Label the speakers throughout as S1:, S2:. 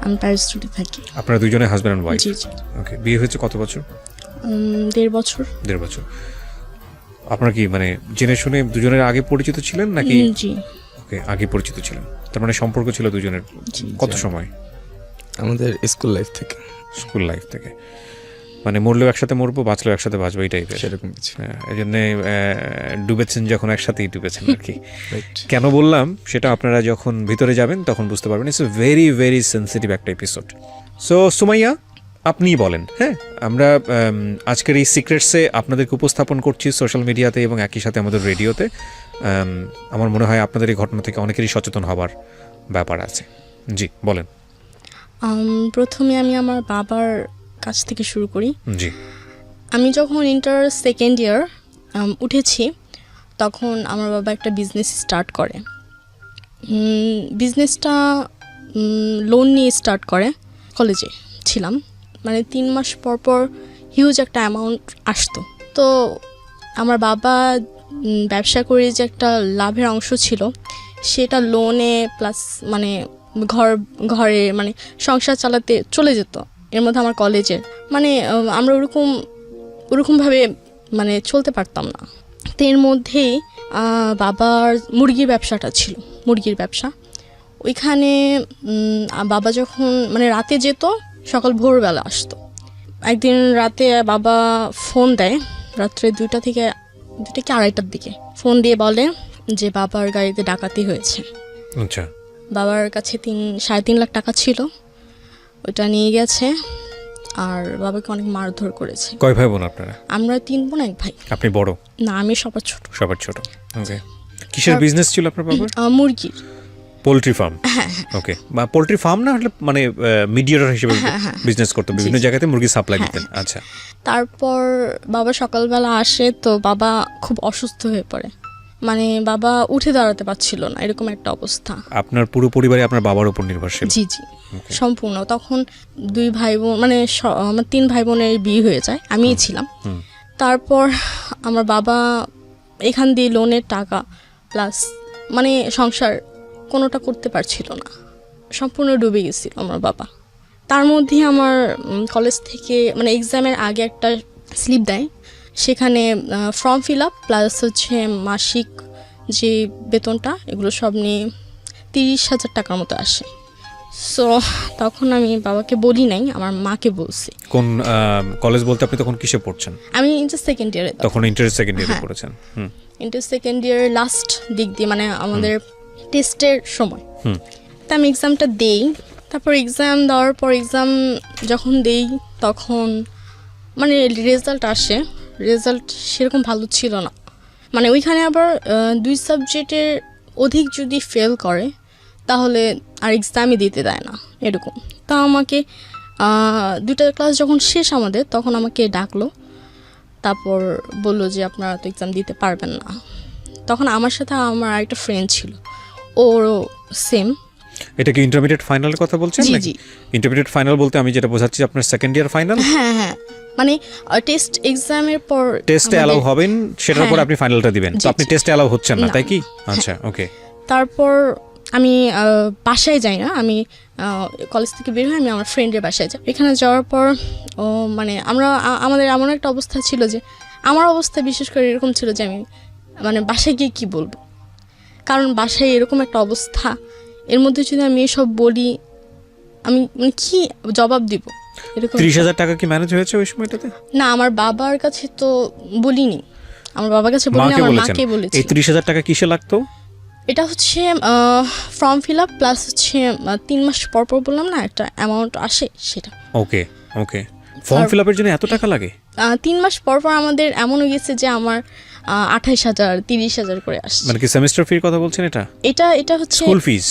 S1: আমি প্যারিস রোডে থাকি।
S2: আপনারা দুজনে হাজব্যান্ড এন্ড ওয়াইফ?
S1: জি জি।
S2: ওকে, বিয়ে হয়েছে কত বছর?
S1: 1.5 বছর।
S2: 1.5 বছর। আপনারা কি মানে জেনে শুনে দুজনের আগে পরিচিত ছিলেন নাকি?
S1: জি।
S2: ওকে, আগে পরিচিত ছিলেন, তার মানে সম্পর্ক ছিল দুজনের কত সময়?
S3: আমাদের স্কুল লাইফ থেকে।
S2: স্কুল লাইফ থেকে, মানে মরলেও একসাথে মরবো, বাঁচলেও একসাথে বাঁচবো, এই টাইপের
S3: সেরকম কিছু।
S2: এই জন্যে ডুবেছেন যখন একসাথেই ডুবেছেন আর কি।
S3: রাইট।
S2: কেন বললাম সেটা আপনারা যখন ভিতরে যাবেন তখন বুঝতে পারবেন। It's a very very sensitive একটা এপিসোড। সো সুমাইয়া, আপনিই বলেন। হ্যাঁ, আমরা আজকের এই সিক্রেটসে আপনাদেরকে উপস্থাপন করছি সোশ্যাল মিডিয়াতে এবং একই সাথে আমাদের রেডিওতে। আমার মনে হয় আপনাদের এই ঘটনা থেকে অনেকেরই সচেতন হবার ব্যাপার আছে। জি বলেন।
S1: প্রথমে আমি আমার বাবার কাছ থেকে শুরু করি।
S2: জি।
S1: আমি যখন ইন্টার সেকেন্ড ইয়ার উঠেছি তখন আমার বাবা একটা বিজনেস স্টার্ট করে। বিজনেসটা লোন নিয়ে স্টার্ট করে। কলেজে ছিলাম, মানে 3 মাস পর পর হিউজ একটা অ্যামাউন্ট আসতো। তো আমার বাবা ব্যবসা করে যে একটা লাভের অংশ ছিল সেটা লোনে প্লাস মানে ঘরে মানে সংসার চালাতে চলে যেত। এর মধ্যে আমার কলেজের মানে আমরা ওরকমভাবে মানে চলতে পারতাম না। তো এর মধ্যেই বাবার মুরগির ব্যবসাটা ছিল, মুরগির ব্যবসা। ওইখানে বাবা যখন মানে রাতে যেত, সকাল ভোরবেলা আসতো। একদিন রাতে বাবা ফোন দেয়, রাত্রে 2টা কি 2:30টার দিকে ফোন দিয়ে বলে যে বাবার গাড়িতে ডাকাতি হয়েছে।
S2: আচ্ছা।
S1: বাবার কাছে 3.5 লাখ টাকা ছিল, ওটা নিয়ে গেছে আর বাবাকে অনেক মারধর করেছে।
S2: কয় ভাই বোন আপনারা?
S1: আমরা 3 বোন 1 ভাই।
S2: আপনি বড়?
S1: না, আমি সবার ছোট।
S2: সবার ছোট। ওকে। কিসের বিজনেস ছিল আপনার বাবার?
S1: মুরগির।
S2: Poultry farm? ওকে। বা পোল্ট্রি ফার্ম না হলে মানে মিডিয়েটর হিসেবে বিজনেস করতে বিভিন্ন জায়গাতে মুরগি সাপ্লাই দিতেন। আচ্ছা।
S1: তারপর বাবা সকালবেলা আসে, তো বাবা খুব অসুস্থ হয়ে পড়ে, মানে বাবা উঠে দাঁড়াতে পারছিল না, এরকম একটা অবস্থা।
S2: আপনার পুরো পরিবারে আপনার বাবার উপর নির্ভরশীল?
S1: জি জি, সম্পূর্ণ। তখন 2 ভাই বোন মানে আমার 3 ভাই বোনের বিয়ে হয়ে যায়, আমিই ছিলাম। তারপর আমার বাবা এখান দিয়ে লোনের টাকা প্লাস মানে সংসার কোনোটা করতে পারছিল না, সম্পূর্ণ ডুবে গেছিল আমার বাবা। তার মধ্যে আমার কলেজ থেকে মানে এক্সামের আগে একটা স্লিপ দেয়, সেখানে ফর্ম ফিল আপ প্লাস হচ্ছে মাসিক যে বেতনটা এগুলো সব নিয়ে 30,000 টাকার মতো আসে। সো তখন আমি বাবাকে বলি নাই, আমার মাকে বলছি।
S2: কোন কলেজ বলতে আপনি তখন কিসে পড়ছেন?
S1: আমি ইন্টার সেকেন্ড ইয়ারে।
S2: তখন ইন্টার সেকেন্ড ইয়ারে পড়েছেন?
S1: ইন্টার সেকেন্ড ইয়ার লাস্ট দিক দিয়ে মানে আমাদের টেস্টের সময়। তা আমি এক্সামটা দেই। তারপর এক্সাম দেওয়ার পর এক্সাম যখন দেই তখন মানে রেজাল্ট আসে, রেজাল্ট সেরকম ভালো ছিল না। মানে ওইখানে আবার 2 সাবজেক্টের অধিক যদি ফেল করে তাহলে আর এক্সামই দিতে দেয় না, এরকম। তা আমাকে 2টা ক্লাস যখন শেষ আমাদের, তখন আমাকে ডাকলো, তারপর বললো যে আপনারা তো এক্সাম দিতে পারবেন না। তখন আমার সাথে আমার আরেকটা ফ্রেন্ড ছিল, ওরও সেম।
S2: এটা কি ইন্টারমিডিয়েট ফাইনালের কথা বলছেন?
S1: জি
S2: নাকি
S1: জি।
S2: ইন্টারমিডিয়েট ফাইনাল বলতে আমি যেটা বোঝাচ্ছি আপনার সেকেন্ড ইয়ার ফাইনাল?
S1: হ্যাঁ হ্যাঁ, মানে টেস্ট এক্সামের পর
S2: টেস্টে অ্যালাউ হবেন, সেটার পর আপনি ফাইনালটা দিবেন। তো আপনি টেস্টে অ্যালাউ হচ্ছেন না, তাই কি? আচ্ছা, ওকে।
S1: তারপর আমি বাসায় যাই না, আমি কলেজ থেকে বের হয়ে আমি আমার ফ্রেন্ডের বাসায় যাই। এখানে যাওয়ার পর মানে আমাদের এমন একটা অবস্থা ছিল যে আমার অবস্থা বিশেষ করে এরকম ছিল যে আমি মানে বাসায় গিয়ে কী বলবো, কারণ বাসায় এরকম একটা অবস্থা, এর মধ্যে যদি আমি এসব বলি আমি মানে কি জবাব দিব, এরকম।
S2: 30,000 টাকা কি ম্যানেজ হয়েছে ওই সময়টাতে?
S1: না, আমার বাবার কাছে তো বলিনি, আমার বাবার কাছে বলিনি, আমার মাকে বলেছি।
S2: এই 30,000 টাকা কিসে লাগতো?
S1: এটা হচ্ছে ফর্ম ফিল আপ প্লাস হচ্ছে 3 মাস পর পর বললাম না একটা অ্যামাউন্ট আসে, সেটা।
S2: ওকে ওকে। ফর্ম ফিল আপের জন্য এত টাকা লাগে?
S1: 3 মাস পর পর আমাদের এমন হয়ে গেছে যে আমার 28,000 30,000 করে আসছে।
S2: মানে কি সেমিস্টার ফির কথা বলছেন?
S1: এটা হচ্ছে
S2: স্কুল ফিজ,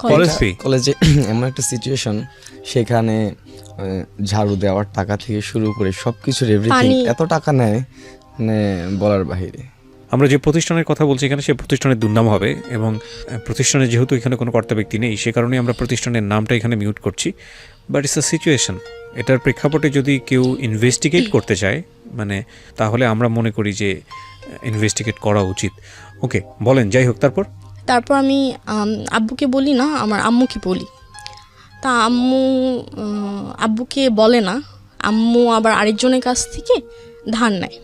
S2: কলেজ ফি?
S3: কলেজে এমন একটা সিচুয়েশন, সেখানে ঝাড়ু দেওয়ার টাকা থেকে শুরু করে সবকিছুর এভরিথিং এত টাকা নেয় মানে বলার বাহিরে।
S2: আমরা যে প্রতিষ্ঠানের কথা বলছি এখানে, সে প্রতিষ্ঠানের দুর্নাম হবে এবং প্রতিষ্ঠানে যেহেতু এখানে কোনো কর্তা ব্যক্তি নেই, সে কারণে আমরা প্রতিষ্ঠানের নামটা এখানে মিউট করছি। But it's a situation. এটার প্রেক্ষাপটে যদি কেউ ইনভেস্টিগেট করতে চায় মানে তাহলে আমরা মনে করি যে ইনভেস্টিগেট করা উচিত। ওকে, বলেন। যাই হোক, তারপর
S1: আমি আব্বুকে বলি না, আমার আম্মুকে বলি। তা আব্বুকে বলে না, আম্মু আবার আরেকজনের কাছ থেকে ধার নেয়।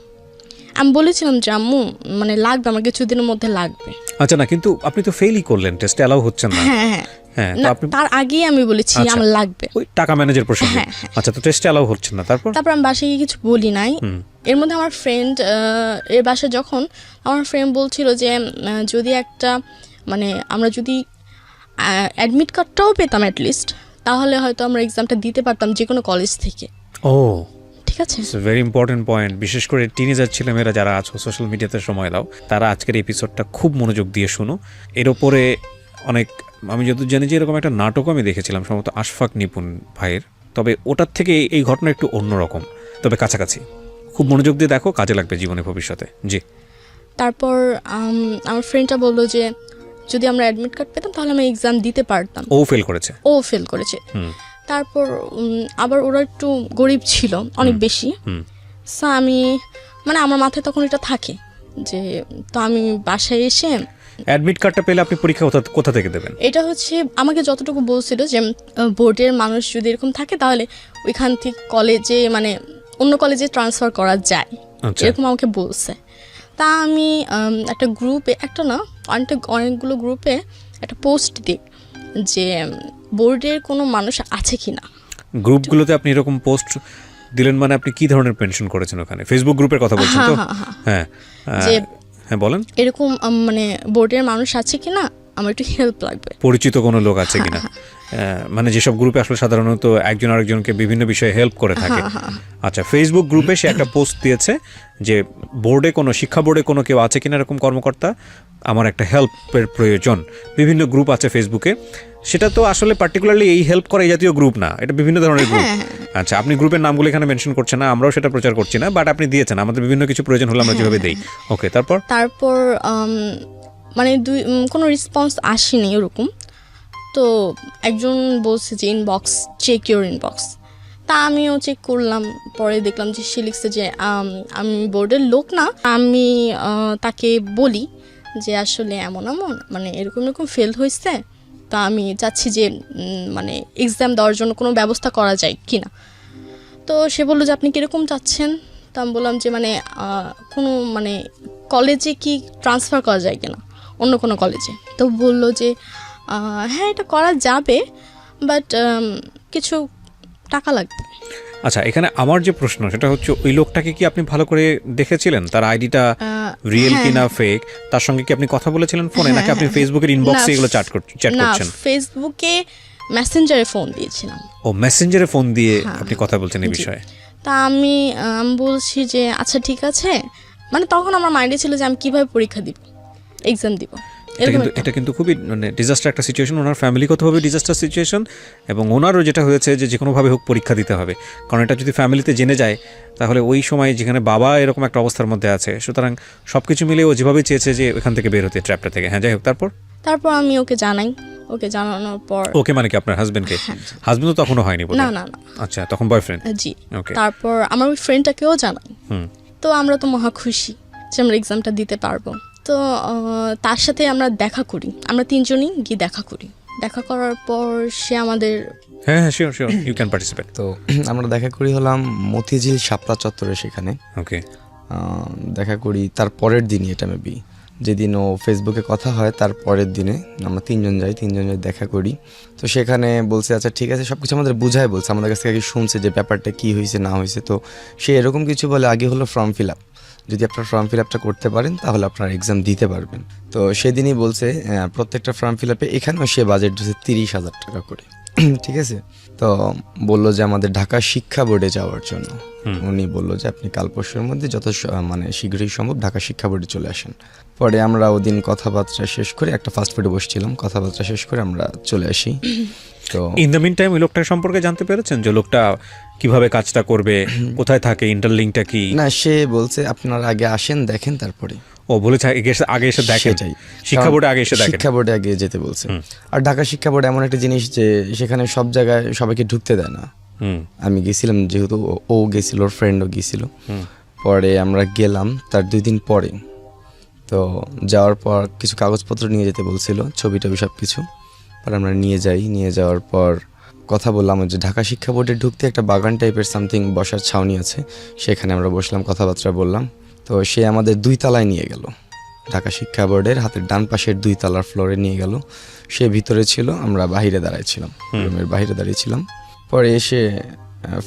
S1: আমি বলেছিলাম যে আম্মু মানে লাগবে, আমার কিছুদিনের মধ্যে লাগবে।
S2: আচ্ছা, না কিন্তু আপনি তো ফেলই করলেন, টেস্টে অ্যালাউ হচ্ছেন না।
S1: হ্যাঁ,
S2: হ্যাঁ, তো
S1: না,
S2: আপনি
S1: তার আগেই আমি বলেছি
S2: আচ্ছা।
S1: আমার লাগবে।
S2: ওই টাকা ম্যানেজের প্রসঙ্গে।
S1: হ্যাঁ, হ্যাঁ।
S2: আচ্ছা, তো টেস্টে অ্যালাউ হচ্ছেন না, তারপর
S1: আমি বাসায় গিয়ে কিছু বলি নাই। এর মধ্যে আমার ফ্রেন্ড এর বাসায় যখন আমার ফ্রেন্ড বলছিল যে যদি একটা মানে আমরা যদি অ্যাডমিট কার্ডটাও পেতাম অ্যাটলিস্ট, তাহলে হয়তো আমরা এক্সামটা দিতে পারতাম যে কোনো কলেজ থেকে।
S2: ও,
S1: ঠিক আছে,
S2: it's a very important point. বিশেষ করে টিনেজার ছেলেমেয়েরা যারা আছো, সোশ্যাল মিডিয়াতে সময় দাও, তারা আজকের এপিসোডটা খুব মনোযোগ দিয়ে শুনো। এর ওপরে অনেক, আমি যত জানি যে এরকম একটা নাটক আমি দেখেছিলাম সম্ভবত আশফাক নিপুণ ভাইয়ের, তবে ওটার থেকে এই ঘটনা একটু অন্যরকম, তবে কাছাকাছি। খুব মনোযোগ দিয়ে দেখো, কাজে লাগবে জীবনে ভবিষ্যতে। জি।
S1: তারপর আমার ফ্রেন্ডটা বললো যে যদি আমরা অ্যাডমিট কার্ড পেতাম তাহলে আমি এক্সাম দিতে পারতাম।
S2: ও ফেল করেছে?
S1: ও ফেল করেছে। তারপর আবার ওরা একটু গরিব ছিল অনেক বেশি। সো আমি মানে আমার মাথায় তখন এটা থাকে যে তো আমি বাসায় এসে
S2: অ্যাডমিট কার্ডটা পেলে আপনি পরীক্ষা কোথা থেকে দেবেন?
S1: এটা হচ্ছে আমাকে যতটুকু বলছিল যে বোর্ডের মানুষ যদি এরকম থাকে তাহলে ওইখান থেকে কলেজে মানে অন্য কলেজে ট্রান্সফার করা যায়, এরকম আমাকে বলছে। তা আমি একটা গ্রুপে, একটা না অনেকগুলো গ্রুপে একটা পোস্ট দিই যে বোর্ডের কোনো মানুষ আছে কি না।
S2: গ্রুপগুলোতে আপনি এরকম পোস্ট দিলেন মানে আপনি কি ধরনের পেনশন করেছেন ওখানে? ফেসবুক গ্রুপের কথা বলছেন তো? হ্যাঁ,
S1: যে
S2: হ্যাঁ বলেন।
S1: এরকম মানে বোর্ডের মানুষ আছে কি না, আমার একটু হেল্প লাগবে,
S2: পরিচিত কোনো লোক আছে কিনা। মানে যেসব গ্রুপে আসলে সাধারণত একজন আরেকজনকে বিভিন্ন বিষয়ে হেল্প করে থাকে। আচ্ছা, ফেসবুক গ্রুপে সে একটা পোস্ট দিয়েছে যে বোর্ডে কোনো শিক্ষা বোর্ডে কোনো কেউ আছে কিনা এরকম কর্মকর্তা, আমার একটা হেল্পের প্রয়োজন। বিভিন্ন গ্রুপ আছে ফেসবুকে, সেটা তো আসলে পার্টিকুলারলি এই হেল্প করে এই জাতীয় গ্রুপ না, এটা বিভিন্ন ধরনের গ্রুপ। আচ্ছা, আপনি গ্রুপের নামগুলো এখানে মেনশন করছেন না, আমরাও সেটা প্রচার করছি না, বাট আপনি দিয়েছেন, আমাদের বিভিন্ন কিছু প্রয়োজন হলে আমরা যেভাবে দেই। ওকে, তারপর
S1: মানে কোনো রেসপন্স আসেনি এরকম। তো একজন বলছে যে ইনবক্স, চেক ইউর ইনবক্স। তা আমিও চেক করলাম, পরে দেখলাম যে সে লিখছে যে আমি বোর্ডের লোক না, আমি তাকে বলি যে আসলে এমন মানে এরকম এরকম ফেল হয়েছে, তা আমি চাচ্ছি যে মানে এক্সাম দেওয়ার জন্য কোনো ব্যবস্থা করা যায় কি না। তো সে বললো যে আপনি কীরকম চাচ্ছেন। তো আমি বললাম যে মানে কোনো মানে কলেজে কি ট্রান্সফার করা যায় কিনা অন্য কোনো কলেজে। তো বললো যে হ্যাঁ এটা করা যাবে, বাট কিছু টাকা লাগবে।
S2: আচ্ছা, এখানে আমার যে প্রশ্ন সেটা হচ্ছে ওই লোকটাকে কি আপনি ভালো করে দেখেছিলেন? তার আইডিটা রিয়েল কিনা ফেক, তার সঙ্গে কি আপনি কথা বলেছিলেন ফোনে, নাকি আপনি ফেসবুকের ইনবক্সে এগুলো চ্যাট করছেন?
S1: না, ফেসবুকে মেসেঞ্জারে ফোন দিয়েছিলাম।
S2: ও, মেসেঞ্জারে ফোন দিয়ে আপনি কথা বলছেন এই বিষয়ে?
S1: তা আমি বলছি যে আচ্ছা ঠিক আছে, মানে তখন আমার মাইন্ডে ছিল যে আমি কিভাবে পরীক্ষা দিব, এক্সাম দিব।
S2: এটা কিন্তু খুবই মানে ডিজাস্টার একটা সিচুয়েশন, ওনার ফ্যামিলিগতভাবে ডিজাস্টার সিচুয়েশন, এবং ওনারও যেটা হয়েছে যে কোনোভাবে হোক পরীক্ষা দিতে হবে, কারণ এটা যদি ফ্যামিলিতে জেনে যায় তাহলে ওই সময় যেখানে বাবা এরকম একটা অবস্থার মধ্যে আছে, সুতরাং সব কিছু মিলে ও যেভাবে চেয়েছে যে ওখান থেকে বের হতে, ট্র্যাপটা থেকে। হ্যাঁ, যাই হোক, তারপর
S1: আমি ওকে জানাই। ওকে জানানোর পর,
S2: ওকে মানে কি আপনার হাজবেন্ডকে? হাজবেন্ড তো তখনও হয়নি বলে?
S1: না না না।
S2: আচ্ছা, তখন বয়ফ্রেন্ড?
S1: জি। তারপর আমার ওই ফ্রেন্ডটাকেও জানাই। তো আমরা তো মহা খুশি যে আমরা এক্সামটা দিতে পারবো। তো তার সাথে আমরা দেখা করি, আমরা তিনজনই গিয়ে দেখা করি। দেখা করার পর সে আমাদের
S2: হ্যাঁ শিওর ইউ ক্যান পার্টিসিপেট।
S3: তো আমরা দেখা করি হলাম মতিঝিল শাপলা চত্বরে, সেখানে।
S2: ওকে,
S3: দেখা করি তার পরের দিনই, এটা মেবি যেদিন ও ফেসবুকে কথা হয় তার পরের দিনে আমরা তিনজন যাই দেখা করি। তো সেখানে বলছে আচ্ছা ঠিক আছে, সব কিছু আমাদের বুঝায় বলছে, আমাদের কাছ থেকে শুনছে যে ব্যাপারটা কী হয়েছে না হয়েছে। তো সে এরকম কিছু বলে, আগে হলো ফর্ম ফিল আপ, যদি আপনার ফর্ম ফিল আপটা করতে পারেন তাহলে আপনার এক্সাম দিতে পারবেন। তো সেদিনই বলছে প্রত্যেকটা ফর্ম ফিল আপে এখানেও সে বাজেট দিয়েছে 30,000 টাকা করে। ঠিক আছে, তো বললো যে আমাদের ঢাকা শিক্ষা বোর্ডে যাওয়ার জন্য। উনি বললো যে আপনি কাল পরশুর মধ্যে যত মানে শীঘ্রই সম্ভব ঢাকা শিক্ষা বোর্ডে চলে আসেন। পরে আমরা ওদিন কথাবার্তা শেষ করে একটা ফাস্টফুডে বসছিলাম, কথাবার্তা শেষ করে আমরা চলে আসি। তো
S2: ইন দ্য মিন টাইম ওই লোকটার সম্পর্কে জানতে পেরেছেন যে লোকটা কিভাবে কাজটা করবে, কোথায় থাকে, ইন্টারলিঙ্কটা কি?
S3: না, সে বলছে আপনার আগে আসেন দেখেন তারপরে।
S2: ও বলেছে আগে এসে দেখেন, শিক্ষা বোর্ডে আগে এসে দেখেন,
S3: শিক্ষা বোর্ডে আগে যেতে বলছে। আর ঢাকা শিক্ষা বোর্ড এমন একটা জিনিস যে সেখানে সব জায়গায় সবাইকে ঢুকতে দেয় না। আমি গেছিলাম, যেহেতু ও গেছিল, ওর ফ্রেন্ডও গেছিল। পরে আমরা গেলাম তার 2 দিন পরে। তো যাওয়ার পর কিছু কাগজপত্র নিয়ে যেতে বলছিল, ছবি টবি সব কিছু। পরে আমরা নিয়ে যাওয়ার পর কথা বললাম যে ঢাকা শিক্ষা বোর্ডে ঢুকতে একটা বাগান টাইপের সামথিং বসার ছাউনি আছে, সেখানে আমরা বসলাম, কথাবার্তা বললাম। তো সে আমাদের 2 তলায় নিয়ে গেল, ঢাকা শিক্ষা বোর্ডের হাতের ডান পাশের 2 তলার ফ্লোরে নিয়ে গেল। সে ভিতরে ছিল, আমরা বাহিরে দাঁড়াইছিলাম, রুমের বাহিরে দাঁড়িয়েছিলাম। পরে এসে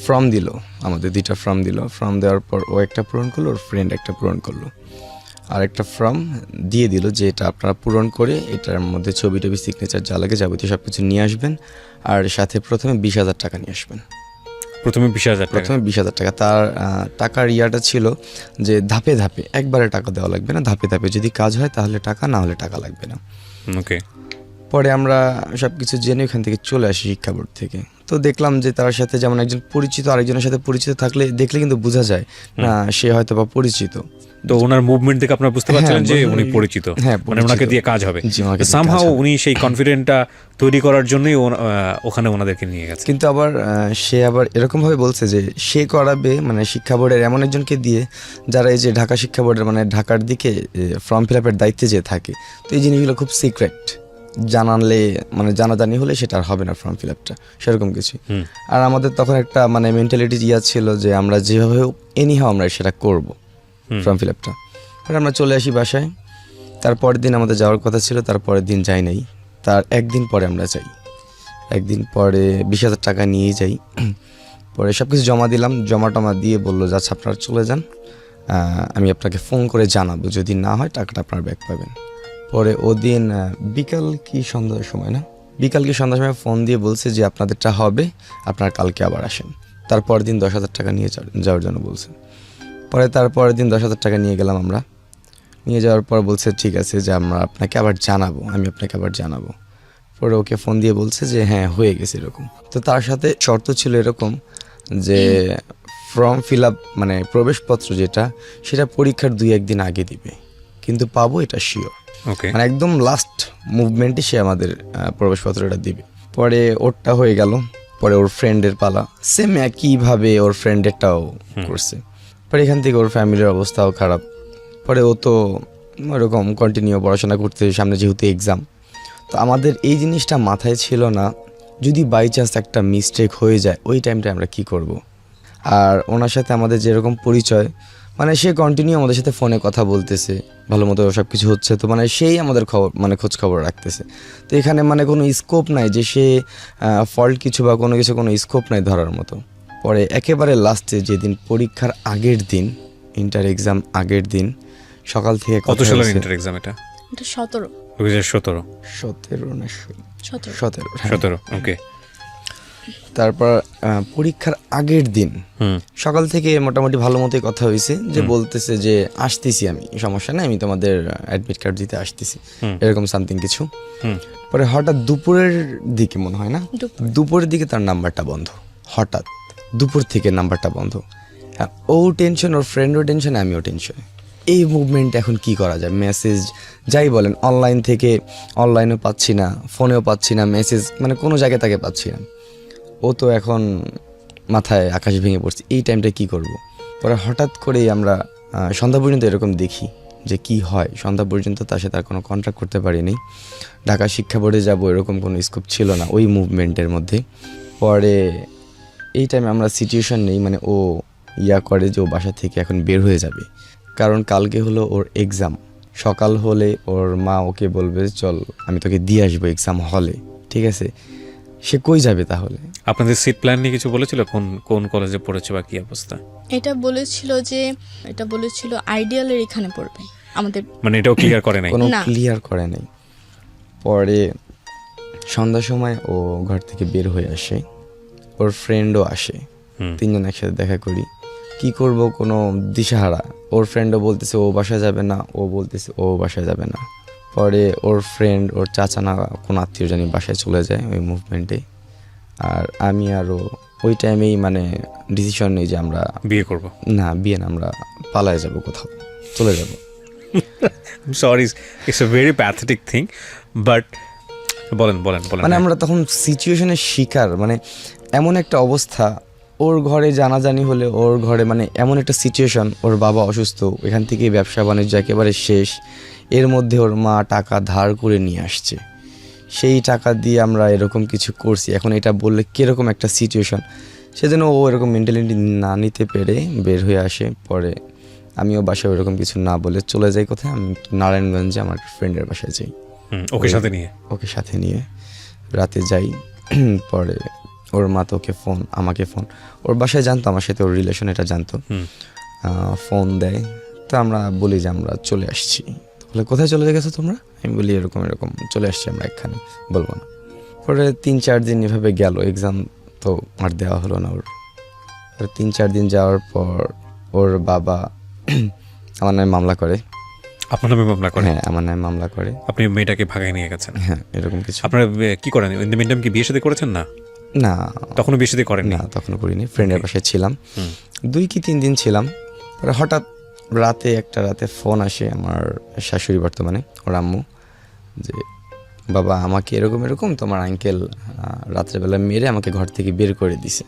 S3: ফর্ম দিল, আমাদের 2টা ফর্ম দিল। ফর্ম দেওয়ার পর ও একটা পূরণ করলো, ওর ফ্রেন্ড একটা পূরণ করলো। আর একটা ফর্ম দিয়ে দিল যে এটা আপনারা পূরণ করে এটার মধ্যে ছবি টবি সিগনেচার যা লাগে যাবতীয় সব কিছু নিয়ে আসবেন, আর সাথে প্রথমে 20,000 টাকা নিয়ে আসবেন।
S2: প্রথমে 20,000 টাকা?
S3: প্রথমে 20,000 টাকা। তার টাকার ইয়াটা ছিল যে ধাপে ধাপে, একবারে টাকা দেওয়া লাগবে না, ধাপে ধাপে যদি কাজ হয় তাহলে টাকা, না হলে টাকা লাগবে না।
S2: ওকে।
S3: পরে আমরা সব কিছু জেনে ওখান থেকে চলে আসি শিক্ষা বোর্ড থেকে। তো দেখলাম যে তার সাথে যেমন একজন পরিচিত আরেকজনের সাথে পরিচিত থাকলে দেখলে কিন্তু বোঝা যায় না সে হয়তো বা পরিচিত।
S2: তো ওনার মুভমেন্ট থেকে আপনারা বুঝতে পারছিলেন যে উনি পরিচিত,
S3: হ্যাঁ,
S2: মানে ওনাকে দিয়ে কাজ হবে।
S3: জি, ওনাকে দিয়ে
S2: সামহাও
S3: কাজ হবে।
S2: উনি সেই কনফিডেন্টটা তৈরি করার জন্যই ওখানে ওনাদেরকে নিয়ে গেছে।
S3: কিন্তু আবার সে আবার এরকমভাবে বলছে যে সে করাবে, মানে শিক্ষা বোর্ডের এমন একজনকে দিয়ে যারা এই যে ঢাকা শিক্ষা বোর্ডের মানে ঢাকার দিকে ফর্ম ফিল আপের দায়িত্বে যে থাকে। তো এই জিনিসগুলো খুব সিক্রেট, জানালে মানে জানাজানি হলে সেটা আর হবে না ফর্ম ফিল আপটা, সেরকম কিছু। আর আমাদের তখন একটা মানে মেন্টালিটি ইয়া ছিল যে আমরা যেভাবে এনিহাও আমরা সেটা করব ফর্ম ফিল আপটা। আর আমরা চলে আসি বাসায়। তারপরের দিন আমাদের যাওয়ার কথা ছিল, তারপরের দিন যাই নাই, তার একদিন পরে আমরা যাই। একদিন পরে 20,000 টাকা নিয়েই যাই। পরে সব কিছু জমা দিলাম, জমা টমা দিয়ে বললো যে আচ্ছা আপনারা চলে যান, আমি আপনাকে ফোন করে জানাবো, যদি না হয় টাকাটা আপনার ব্যাক পাবেন। পরে ওদিন বিকাল কি সন্ধ্যার সময়, না বিকাল কি সন্ধ্যার সময় ফোন দিয়ে বলছে যে আপনাদেরটা হবে, আপনারা কালকে আবার আসেন। তারপরের দিন 10,000 টাকা নিয়ে যাওয়ার জন্য বলছে। পরে তারপরের দিন 10,000 টাকা নিয়ে গেলাম আমরা। নিয়ে যাওয়ার পর বলছে ঠিক আছে যে আমরা আপনাকে আবার জানাবো, আমি আপনাকে আবার জানাবো। পরে ওকে ফোন দিয়ে বলছে যে হ্যাঁ হয়ে গেছে এরকম। তো তার সাথে শর্ত ছিল এরকম যে ফর্ম ফিল আপ মানে প্রবেশপত্র যেটা, সেটা পরীক্ষার 2-1 দিন আগে দিবে, কিন্তু পাবো এটা শিওর।
S2: ওকে।
S3: মানে একদম লাস্ট মুভমেন্টে সে আমাদের প্রবেশপত্রটা দিবে। পরে ওরটা হয়ে গেল। পরে ওর ফ্রেন্ডের পালা, সেম একইভাবে ওর ফ্রেন্ডেরটাও করছে। পরে এখান থেকে ওর ফ্যামিলির অবস্থাও খারাপ। পরে ও তো ওরকম কন্টিনিউ পড়াশোনা করতে, সামনে যেহেতু এক্সাম। তো আমাদের এই জিনিসটা মাথায় ছিল না, যদি বাই চান্স একটা মিস্টেক হয়ে যায় ওই টাইমটা আমরা কি করব। আর ওনার সাথে আমাদের যেরকম পরিচয়, মানে সে কন্টিনিউ আমাদের সাথে ফোনে কথা বলতেছে, ভালো মতো সব কিছু হচ্ছে, তো মানে সেই আমাদের খবর মানে খোঁজ খবর রাখতেছে। তো এখানে মানে কোনো স্কোপ নাই যে সে ফল্ট কিছু বা কোনো কিছু, কোনো স্কোপ নাই ধরার মতো। পরে একেবারে লাস্টে যেদিন পরীক্ষার আগের দিন, ইন্টার এক্সাম আগের দিন সকাল থেকে
S2: কত সালের ইন্টার এক্সাম এটা?
S1: এটা 17
S2: 2017
S3: 17 না
S1: 17
S2: 17 ওকে।
S3: তারপর পরীক্ষার আগের দিন সকাল থেকে মোটামুটি ভালো মতোই কথা হয়েছে, যে বলতেছে যে আসতেছি আমি, সমস্যা নেই, আমি তোমাদের অ্যাডমিট কার্ড দিতে আসতেছি, এরকম সামথিং কিছু। পরে হঠাৎ দুপুরের দিকে মনে হয় না, দুপুরের দিকে তার নাম্বারটা বন্ধ, হঠাৎ দুপুর থেকে নাম্বারটা বন্ধ। ও টেনশন, ওর ফ্রেন্ডও টেনশন, আমিও টেনশন। এই মুভমেন্ট এখন কি করা যায়, মেসেজ যাই বলেন, অনলাইন থেকে অনলাইনেও পাচ্ছি না, ফোনেও পাচ্ছি না, মেসেজ মানে কোনো জায়গায় তাকে পাচ্ছি না। ও তো এখন মাথায় আকাশ ভেঙে পড়ছে, এই টাইমটা কি করব। পরে হঠাৎ করেই আমরা সন্ধ্যা পর্যন্ত এরকম দেখি যে কি হয়। সন্ধ্যা পর্যন্ত তার সাথে আর কোনো কন্ট্যাক্ট করতে পারিনি। ঢাকা শিক্ষা বোর্ডে যাবো এরকম কোনো স্কোপ ছিল না ওই মুভমেন্টের মধ্যে। পরে এই টাইমে আমরা সিচুয়েশন নেই, মানে ও ইয়া করে যে ও বাসা থেকে এখন বের হয়ে যাবে, কারণ কালকে হলো ওর এক্সাম। সকাল হলে ওর মা ওকে বলবে চল আমি তোকে দিয়ে আসবো এক্সাম হলে, ঠিক আছে। সে কই যাবে তাহলে?
S2: আপনাদের সিট প্ল্যান নিয়ে কিছু বলেছিল, কোন কোন কলেজে পড়েছে বা কি অবস্থা?
S1: এটা বলেছিল আইডিয়ালের এখানে পড়বে আমাদের,
S2: মানে এটাও ক্লিয়ার করে নাই?
S3: কোনো
S1: না।
S3: ক্লিয়ার করে নাই। পরে সন্ধ্যার সময় ও ঘর থেকে বের হয়ে আসে, ওর ফ্রেন্ডও আসে, তিনজন একসাথে দেখা করি। কি করব কোনো দিশাহারা। ওর ফ্রেন্ডও বলতেছে ও বাসায় যাবে না, ও বলতেছে ও বাসায় যাবে না। পরে ওর ফ্রেন্ড, ওর চাচা না কোনো আত্মীয় জানি বাসায় চলে যায় ওই মুভমেন্টে। আর আমি আরও ওই টাইমেই মানে ডিসিশন নিই যে আমরা
S2: বিয়ে করব
S3: না, বিয়ে না, আমরা পালায় যাব, কোথাও চলে যাব।
S2: Sorry, it's a very pathetic thing, but বলেন।
S3: মানে আমরা তখন সিচুয়েশনের শিকার, মানে এমন একটা অবস্থা, ওর ঘরে জানাজানি হলে ওর ঘরে মানে এমন একটা সিচুয়েশন, ওর বাবা অসুস্থ, এখান থেকে ব্যবসা বাণিজ্য একেবারে শেষ, এর মধ্যে ওর মা টাকা ধার করে নিয়ে আসছে, সেই টাকা দিয়ে আমরা এরকম কিছু করছি, এখন এটা বললে কীরকম একটা সিচুয়েশন, সেজন্য ও এরকম মেন্টালিটি না নিতে পেরে বের হয়ে আসে। পরে আমিও বাসায় ওরকম কিছু না বলে চলে যাই কোথায়, আমি নারায়ণগঞ্জে আমার ফ্রেন্ডের বাসায় যাই,
S2: ওকে সাথে নিয়ে।
S3: ওকে সাথে নিয়ে রাতে যাই। পরে ওর মা তো ওকে ফোন, আমাকে ফোন, ওর বাসায় জানতো আমার সাথে ওর রিলেশন, এটা জানতো, ফোন দেয়। তো আমরা বলি যে আমরা চলে আসছি। বলে কোথায় চলে গেছো তোমরা? আমি বলি এরকম এরকম চলে আসছি আমরা এখানে, বলবো না। পরে 3-4 দিন এভাবে গেল, এক্সাম তো আর দেওয়া হলো না ওর। 3-4 দিন যাওয়ার পর ওর বাবা আমার নামে মামলা করে।
S2: আপনার নামে মামলা করে?
S3: হ্যাঁ, আমার নামে মামলা করে।
S2: আপনি মেয়েটাকে ভাগায় নিয়ে গেছেন?
S3: হ্যাঁ, এরকম কিছু।
S2: আপনারা কি করেন ইন দ্য মিনটাইম? কি বিয়ে শাদী করেছেন? না
S3: না,
S2: তখনও বিয়ে শাদী করেন
S3: না, তখনও করিনি। ফ্রেন্ডের বাসায় ছিলাম 2 কি 3 দিন ছিলাম। পরে হঠাৎ একটা রাতে ফোন আসে আমার শাশুড়ি, বর্তমানে ওর আম্মু, যে বাবা আমাকে এরকম এরকম তোমার আঙ্কেল রাত্রেবেলা মেরে আমাকে ঘর থেকে বের করে দিছে।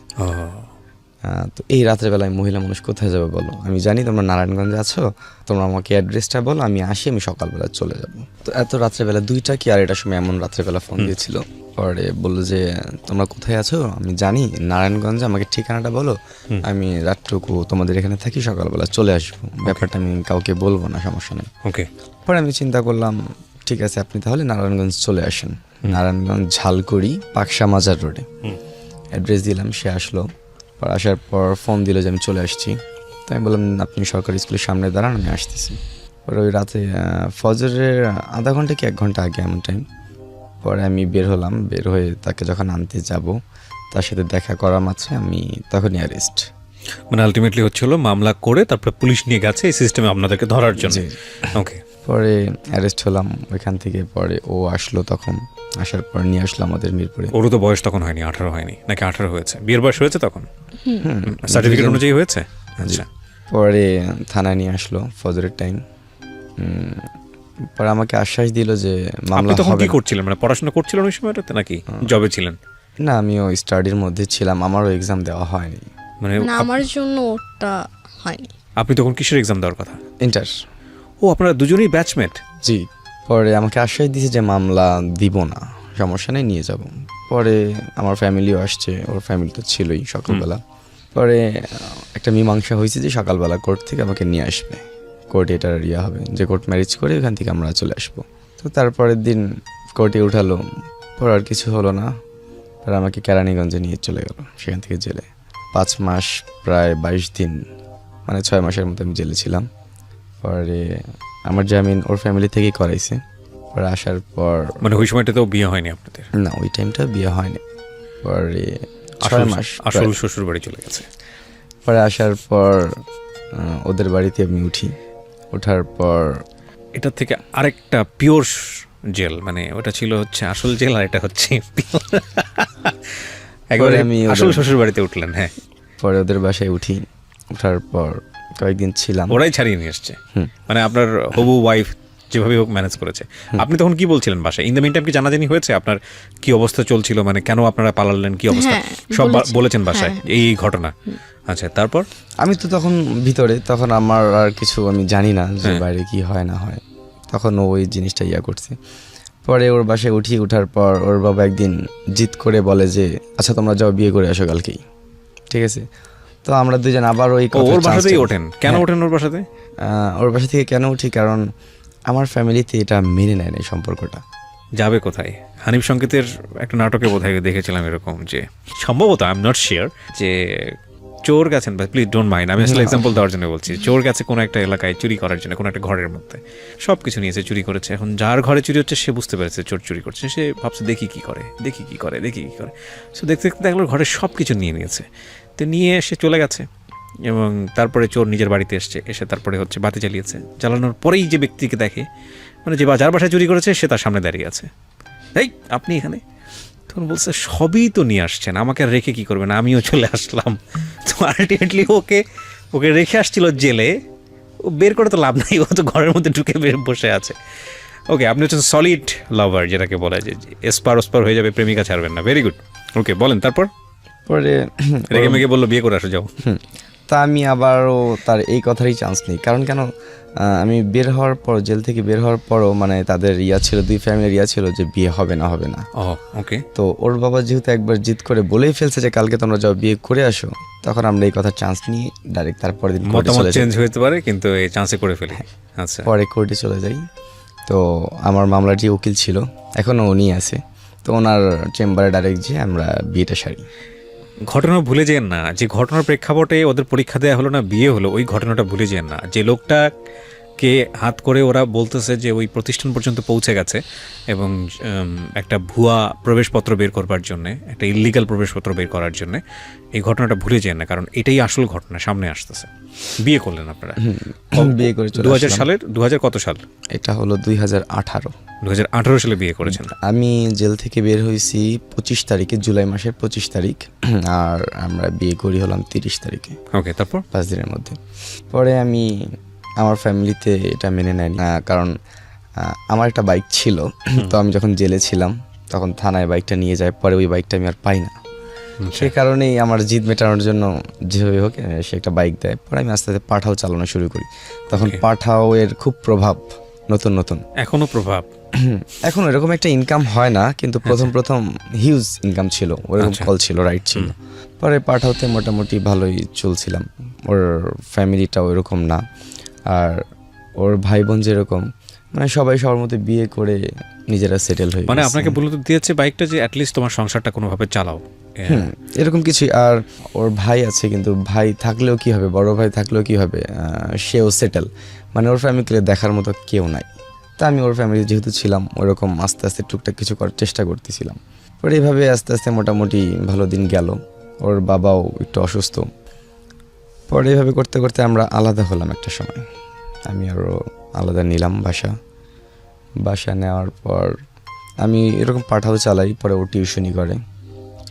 S3: তো এই রাত্রেবেলায় মহিলা মানুষ কোথায় যাবে বলো? আমি জানি তোমরা নারায়ণগঞ্জে আছো, তোমরা আমাকে অ্যাড্রেসটা বলো, আমি আসি, আমি সকালবেলা চলে যাব। তো এত রাত্রেবেলা 2টা কি 2:30টার সময় এমন রাত্রেবেলা ফোন দিয়েছিল। পরে বললো যে তোমরা কোথায় আছো, আমি জানি নারায়ণগঞ্জে, আমাকে ঠিকানাটা বলো, আমি রাতটুকু তোমাদের এখানে থাকি, সকালবেলা চলে আসবো, ব্যাপারটা আমি কাউকে বলবো না, সমস্যা নেই।
S2: ওকে।
S3: পরে আমি চিন্তা করলাম ঠিক আছে, আপনি তাহলে নারায়ণগঞ্জ চলে আসেন। নারায়ণগঞ্জ ঝালকুড়ি পাকশা মাজার রোডে অ্যাড্রেস দিলাম, সে আসলো। পর আসার পর ফোন দিল যে আমি চলে আসছি। তো আমি বললাম আপনি সরকারি স্কুলের সামনে দাঁড়ান, আমি আসতেছি। পরে ওই রাতে ফজরের আধা ঘন্টা কি 1 ঘন্টা আগে এমন টাইম। পরে আমি বের হলাম, বের হয়ে তাকে যখন আনতে যাব, তার সাথে দেখা করা মাত্র আমি তখনই অ্যারেস্ট।
S2: মানে আলটিমেটলি হচ্ছিল মামলা করে তারপরে পুলিশ নিয়ে গেছে এই সিস্টেমে আপনাদেরকে ধরার জন্য। ওকে।
S3: পরে অ্যারেস্ট হলাম ওইখান থেকে। পরে ও আসলো, তখন আসার পর নিয়ে আসলো আমাদের মিরপুরে।
S2: ওরও তো বয়স তখন হয়নি, 18 হয়নি নাকি? 18 হয়েছে, বিয়ের বয়স হয়েছে তখন, সার্টিফিকেট অনুযায়ী হয়েছে। আচ্ছা।
S3: পরে থানায় নিয়ে আসলো ফজরের টাইম। পরে আমাকে আশ্বাস দিল যে মামলা
S2: তখন
S3: হবে
S2: কি
S3: না।
S2: করছিলেন? মানে পড়াশোনা করছিলেন ওই সময়টাতে নাকি জবে ছিলেন?
S3: না, আমিও স্টাডির মধ্যে ছিলাম, আমারও এক্সাম দেওয়া হয়নি।
S2: মানে
S1: আমার জন্য ওটা হয়নি।
S2: আপনি তখন কিসের এক্সাম দেওয়ার কথা?
S3: ইন্টার।
S2: ও, আপনারা দুজনেই ব্যাচমেট?
S3: জি। পরে আমাকে আশ্বাস দিয়েছে যে মামলা দিব না, সমস্যা নেই, নিয়ে যাব। পরে আমার ফ্যামিলিও আসছে, ওর ফ্যামিলি তো ছিলই সকালবেলা। পরে একটা মীমাংসা হয়েছে যে সকালবেলা কোর্ট থেকে আমাকে নিয়ে আসবে, কোর্টে এটা ইয়া হবে যে কোর্ট ম্যারেজ করে ওখান থেকে আমরা চলে আসবো। তো তারপরের দিন কোর্টে উঠালো, পর আর কিছু হলো না। পরে আমাকে কেরানীগঞ্জে নিয়ে চলে গেল, সেখান থেকে জেলে 5 মাস প্রায় 22 দিন, মানে 6 মাসের মতো আমি জেলে ছিলাম। পরে আমার জামিন ওর ফ্যামিলি থেকেই করাইছে। পরে আসার পর
S2: মানে ওই সময়টাতেও বিয়ে হয়নি আপনাদের?
S3: না, ওই টাইমটা বিয়ে হয়নি। পরে 6 মাস
S2: আসল শ্বশুর বাড়ি চলে গেছে।
S3: পরে আসার পর ওদের বাড়িতে আমি উঠি। ওঠার পর
S2: এটার থেকে আরেকটা পিওর জেল, মানে ওটা ছিল হচ্ছে আসল জেল, আর এটা হচ্ছে একবারে আমি আসল শ্বশুর বাড়িতে উঠলেন। হ্যাঁ।
S3: পরে ওদের বাসায় উঠি। ওঠার পর কয়েকদিন ছিলাম।
S2: ওরাই ছাড়িয়ে নিয়ে এসছে? মানে আপনার হবু ওয়াইফ যেভাবে হোক ম্যানেজ করেছে। আপনি তখন কি বলছিলেন বাসায়? ইন দ্য মিন টাইম কি জানাজানি হয়েছে আপনার কি অবস্থা চলছিল, মানে কেন আপনারা পালালেন, কি অবস্থা সব বলেছেন বাসায় এই ঘটনা? আচ্ছা, তারপর?
S3: আমি তো তখন ভিতরে, তখন আমার আর কিছু আমি জানি না যে বাইরে কি হয় না হয়, তখন ওই জিনিসটা ইয়া করছে। পরে ওর বাসায় উঠি। ওঠার পর ওর বাবা একদিন জিদ করে বলে যে আচ্ছা তোমরা যাও, বিয়ে করে আসো কালকেই, ঠিক আছে? তো আমরা দুজন আবার ওই
S2: ওর বাসাতেই ওঠেন? কেন ওঠেন ওর বাসাতে?
S3: ওর বাসা থেকে কেন উঠি, কারণ আমার ফ্যামিলিতে এটা মেনে নেয় না, এই সম্পর্কটা।
S2: যাবে কোথায়? হানিফ সংকেতের একটা নাটকে বোধহয় দেখেছিলাম এরকম, যে সম্ভবত আই এম নট শিওর, যে চোর গেছেন, প্লিজ ডোন্ট মাইন্ড, আমি আসলে এক্সাম্পল দেওয়ার জন্য বলছি, চোর গেছে কোনো একটা এলাকায় চুরি করার জন্য, কোনো একটা ঘরের মধ্যে সব কিছু নিয়েছে, চুরি করেছে। এখন যার ঘরে চুরি হচ্ছে সে বুঝতে পেরেছে চোর চুরি করছে, সে ভাবছে দেখি কি করে। সো দেখতে দেখতে দেখলো ঘরের সব কিছু নিয়ে নিয়েছে। তো নিয়ে এসে চলে গেছে, এবং তারপরে চোর নিজের বাড়িতে এসে তারপরে হচ্ছে বাতি জ্বালিয়েছে। জ্বালানোর পরেই যে ব্যক্তিকে দেখে, মানে যে যার বাসায় চুরি করেছে, সে তার সামনে দাঁড়িয়ে আছে। এই আপনি এখানে? তখন বলছে সবই তো নিয়ে আসছেন, আমাকে রেখে কি করবেন, আমিও চলে আসলাম। তো আলটিমেটলি ওকে রেখে আসছিল জেলে, ও বের করে তো লাভ নাই, ও তো ঘরের মধ্যে ঢুকে বসে আছে। ওকে, আপনি হচ্ছেন সলিড লাভার, যেটাকে বলা যায়, যে এসপার ওসপার হয়ে যাবে, প্রেমিকা ছাড়বেন না। Very good. ওকে, বলেন তারপর?
S3: পরে
S2: রেগে মেগে বললো বিয়ে করে আসো, যাও।
S3: তা আমি আবারও তার এই কথারই চান্স নেই, কারণ কেন আমি বের হওয়ার পর, জেল থেকে বের হওয়ার পরও মানে তাদের ছিল, দুই ফ্যামিলির ছিল যে বিয়ে হবে না হবে না।
S2: ওকে।
S3: তো ওর বাবা যেহেতু একবার জিদ করে বলেই ফেলছে যে কালকে তোমরা যাও বিয়ে করে আসো, তখন আমরা এই কথা চান্স নিয়ে ডাইরেক্ট তারপরের দিন
S2: মতামত চেঞ্জ হতে পারে কিন্তু এই চান্সে করে ফেলি। আচ্ছা,
S3: পরে কোর্টে চলে যাই। তো আমার মামলার যে উকিল ছিল এখনও উনি আছে, তো ওনার চেম্বারে ডাইরেক্ট যে আমরা বিয়েটা সারি।
S2: ঘটনা ভুলে যেন না, যে ঘটনার প্রেক্ষাপটে ওদের পরীক্ষা দেওয়া হলো না, বিয়ে হলো, ওই ঘটনাটা ভুলে যেন না। যে লোকটাকে হাত করে ওরা বলতেছে যে ওই প্রতিষ্ঠান পর্যন্ত পৌঁছে গেছে এবং একটা ভুয়া প্রবেশপত্র বের করবার জন্যে, একটা ইল্লিগাল প্রবেশপত্র বের করার জন্যে, এই ঘটনাটা ভুলে যেন না, কারণ এটাই আসল ঘটনা সামনে আসতেছে। বিয়ে করলেন আপনারা?
S3: বিয়ে করে
S2: 2000 সালের 2000 কত সাল?
S3: এটা হলো 2018।
S2: 2018 সালে বিয়ে করেছেন।
S3: আমি জেল থেকে বের হয়েছি 25 তারিখে, জুলাই মাসের 25 তারিখ, আর আমরা বিয়ে করি হলাম 30 তারিখে।
S2: ওকে, তারপর
S3: 5 দিনের মধ্যে। পরে আমি আমার ফ্যামিলিতে এটা মেনে নেয়নি, কারণ আমার একটা বাইক ছিল, তো আমি যখন জেলে ছিলাম তখন থানায় বাইকটা নিয়ে যায়, পরে ওই বাইকটা আমি আর পাই না। সেই কারণেই আমার জিদ মেটানোর জন্য যেভাবে হোক সে একটা বাইক দেয়। পরে আমি আস্তে আস্তে পাঠাও চালানো শুরু করি। তখন পাঠাও এর খুব প্রভাব, নতুন নতুন
S2: এখনো প্রভাব।
S3: এখন এরকম একটা ইনকাম হয় না, কিন্তু প্রথম হিউজ ইনকাম ছিল, ওরকম কল ছিল, রাইট ছিল। পরে পাঠাওতে মোটামুটি ভালোই চলছিলাম। ওর ফ্যামিলিটাও এরকম না, আর ওর ভাই বোন যেরকম, মানে সবাই সবার মধ্যে বিয়ে করে নিজেরা সেটেল হয়ে,
S2: মানে আপনাকে বলে দিয়েছে বাইকটা যে অ্যাটলিস্ট তোমার সংসারটা কোনোভাবে চালাও,
S3: এরকম কিছুই। আর ওর ভাই আছে, কিন্তু ভাই থাকলেও কি হবে, বড় ভাই থাকলেও কি হবে, সেও সেটেল, মানে ওর ফ্যামিলিকে দেখার মতো কেউ নাই। তা আমি ওর ফ্যামিলি যেহেতু ছিলাম, ওরকম আস্তে আস্তে টুকটাক কিছু করার চেষ্টা করতেছিলাম। পরে এইভাবে আস্তে আস্তে মোটামুটি ভালো দিন গেল। ওর বাবাও একটু অসুস্থ। পরে এইভাবে করতে করতে আমরা আলাদা হলাম একটা সময়। আমি আরও আলাদা নিলাম বাসা নেওয়ার পর আমি এরকম পাঠাও চালাই, পরে ও টিউশনি করে,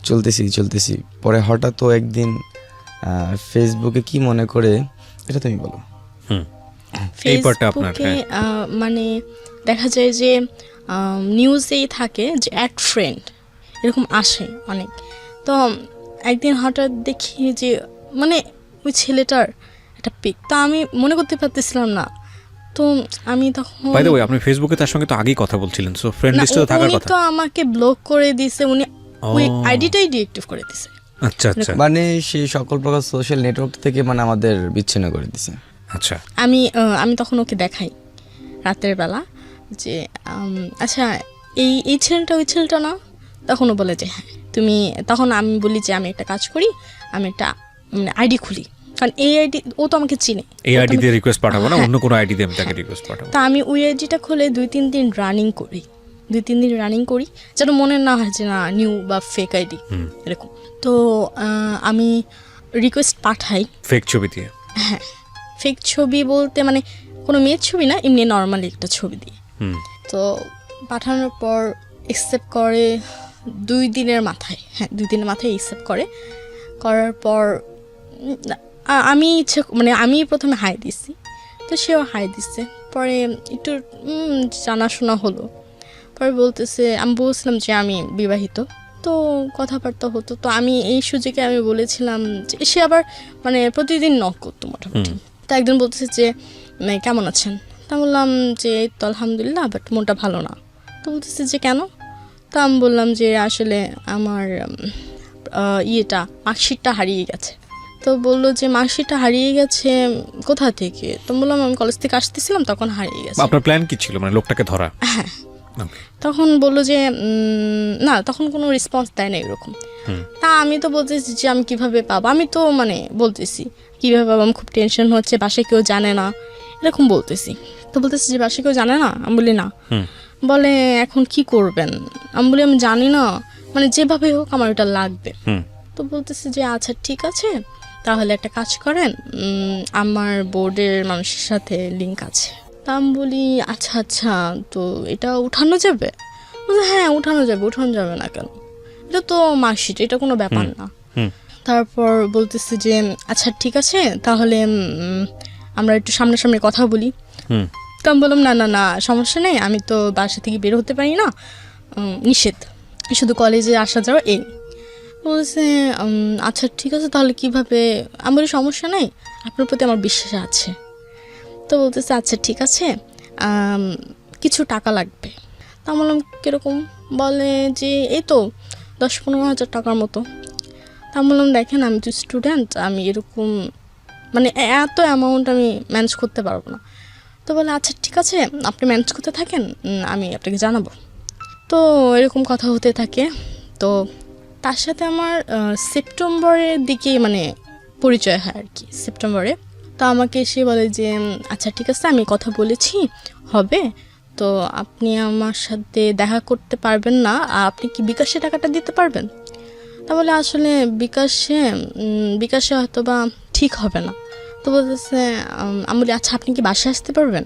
S3: চলতেছি। পরে হঠাৎ ও একদিন ফেসবুকে কি মনে করে, এটা তুমি বলো।
S1: ফেসবুকে মানে দেখা যায় যে নিউজেই থাকে যে অ্যাড ফ্রেন্ড এরকম আসে অনেক। তো একদিন হঠাৎ দেখি যে মানে ওই ছেলেটার একটা পিক, তা আমি মনে করতে পারতেছিলাম না। তো আমি তখন,
S2: বাই দ্য ওয়ে, আপনি ফেসবুকে তার সঙ্গে তো আগেই কথা বলছিলেন, সো ফ্রেন্ড লিস্টে তো থাকার কথা।
S1: উনি তো আমাকে ব্লক করে দিয়েছে, উনি ওই আইডিটাই ডিএক্টিভ করে দিয়েছে।
S2: আচ্ছা আচ্ছা,
S3: মানে সে সকল প্রকার সোশ্যাল নেটওয়ার্ক থেকে মানে আমাদের বিচ্ছিন্ন করে দিয়েছে।
S2: আচ্ছা,
S1: আমি তখন ওকে দেখাই রাতের বেলা যে আচ্ছা এই ছেলেটা ওই ছেলেটা না। তখন ও বলে যে হ্যাঁ তুমি। তখন আমি বলি যে আমি একটা কাজ করি, আমি একটা মানে আইডি খুলি, কারণ এই আইডি ও তো আমাকে চিনে।
S2: এই আইডি দিয়ে রিকোয়েস্ট পাঠাবো না, অন্য কোনো আইডি দিয়ে আমি তাকে রিকোয়েস্ট পাঠাবো।
S1: তা আমি ওই আইডিটা খুলে 2-3 দিন রানিং করি, যেন মনে না হয় যে না নিউ বা ফেক আইডি এরকম। তো আমি রিকোয়েস্ট পাঠাই
S2: ফেক ছবি দিয়ে।
S1: হ্যাঁ, ফেক ছবি বলতে মানে কোনো মেয়ের ছবি না, এমনি নর্মালি একটা ছবি দিয়ে। তো পাঠানোর পর অ্যাকসেপ্ট করে 2 দিনের মাথায়, হ্যাঁ 2 দিনের মাথায় অ্যাকসেপ্ট করার পর আমি মানে আমি প্রথমে হাই দিছি, তো সেও হাই দিচ্ছে। পরে একটু জানাশোনা হলো। পরে বলতেছে, আমি বলছিলাম যে আমি বিবাহিত, তো কথাবার্তা হতো। তো আমি এই সুযোগে আমি বলেছিলাম যে, সে আবার মানে প্রতিদিন নক করতো মোটামুটি। তো একদিন বলতেছে যে কেমন আছেন, তা বললাম যে তো আলহামদুলিল্লাহ, বাট মনটা ভালো না। তো বলতেছে যে কেন? তো আমি বললাম যে আসলে আমার মার্কশিটটা হারিয়ে গেছে। তো বললো যে মার্কশিটটা হারিয়ে গেছে কোথা থেকে? তো বললাম আমি কলেজ থেকে আসতেছিলাম, তখন হারিয়ে গেছে।
S2: আপনার প্ল্যান কি ছিল, মানে লোকটাকে ধরা?
S1: হ্যাঁ। তখন বললো যে না, তখন কোনো রেসপন্স দেয় না এরকম। তা আমি তো বলতেছি যে আমি কিভাবে পাবো, আমি তো মানে বলতেছি কিভাবে পাবো, আমি খুব টেনশন হচ্ছে, বাসায় কেউ জানে না এরকম বলতেছি। তো বলতেছি যে বাসায় কেউ জানে না? আমি বলি না। বলে এখন কি করবেন? আমি বলি আমি জানি না, মানে যেভাবে হোক আমার এটা লাগবে। তো বলতেছে যে আচ্ছা ঠিক আছে, তাহলে একটা কাজ করেন, আমার বোর্ডের মানুষের সাথে লিঙ্ক আছে। তা আমি বলি আচ্ছা তো এটা উঠানো যাবে? বলছে হ্যাঁ উঠানো যাবে না কেন, এটা তো মার্কশিট, এটা কোনো ব্যাপার না। তারপর বলতেছে যে আচ্ছা ঠিক আছে, তাহলে আমরা একটু সামনাসামনি কথা বলি। তো আমি বললাম না সমস্যা নেই, আমি তো বাসা থেকে বের হতে পারি না, নিষেধ, শুধু কলেজে আসা যাওয়া এই। বলছে আচ্ছা ঠিক আছে, তাহলে কিভাবে? আমি বলি সমস্যা নেই, আপনার প্রতি আমার বিশ্বাস আছে। তো বলতেছে আচ্ছা ঠিক আছে, কিছু টাকা লাগবে। তা আমি বললাম কীরকম? বলে যে এই তো 10-15 হাজার টাকার মতো। তা আমি বললাম দেখেন আমি তো স্টুডেন্ট, আমি এরকম মানে এত অ্যামাউন্ট আমি ম্যানেজ করতে পারবো না। তো বলে আচ্ছা ঠিক আছে, আপনি ম্যানেজ করতে থাকেন, আমি আপনাকে জানাবো। তো এরকম কথা হতে থাকে। তো তার সাথে আমার সেপ্টেম্বরের দিকে মানে পরিচয় হয় আর কি, সেপ্টেম্বরে। তো আমাকে এসে বলে যে আচ্ছা ঠিক আছে, আমি কথা বলেছি হবে, তো আপনি আমার সাথে দেখা করতে পারবেন না, আপনি কি বিকাশে টাকাটা দিতে পারবেন? তা বলে আসলে বিকাশে হয়তো বা ঠিক হবে না। তো বলতেছে আমি বলি আচ্ছা আপনি কি বাসায় আসতে পারবেন?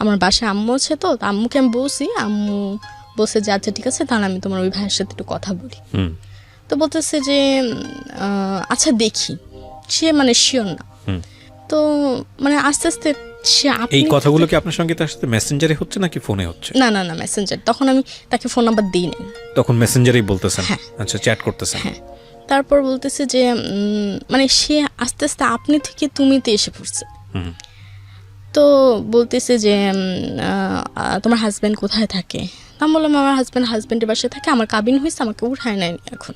S1: আমার বাসায় আম্মু আছে, তো আম্মুকে আমি বলছি, আম্মু বলছে যে আচ্ছা ঠিক আছে, তাহলে আমি তোমার ওই ভাইয়ের সাথে একটু কথা বলি। তো বলতেছে যে আচ্ছা দেখি, সে মানে শিওর না। তো মানে আস্তে আস্তে সে
S2: এই কথাগুলো কি আপনার সঙ্গে তার সাথে মেসেঞ্জারে হচ্ছে নাকি ফোনে হচ্ছে?
S1: না না না মেসেঞ্জার। তখন আমি তাকে ফোন নাম্বার দিইনি,
S2: তখন মেসেঞ্জারেই বলতেছেন? আচ্ছা, চ্যাট করতেছেন।
S1: হ্যাঁ। তারপর বলতেছে যে মানে সে আস্তে আস্তে আপনি থেকে তুমিতে এসে পড়ছে। তো বলতেছে যে তোমার হাজব্যান্ড কোথায় থাকে? আমি বললাম আমার হাজব্যান্ডের বাসায় থাকে, আমার কাবিন হয়েছে, আমাকে উঠায় নেয়নি এখন।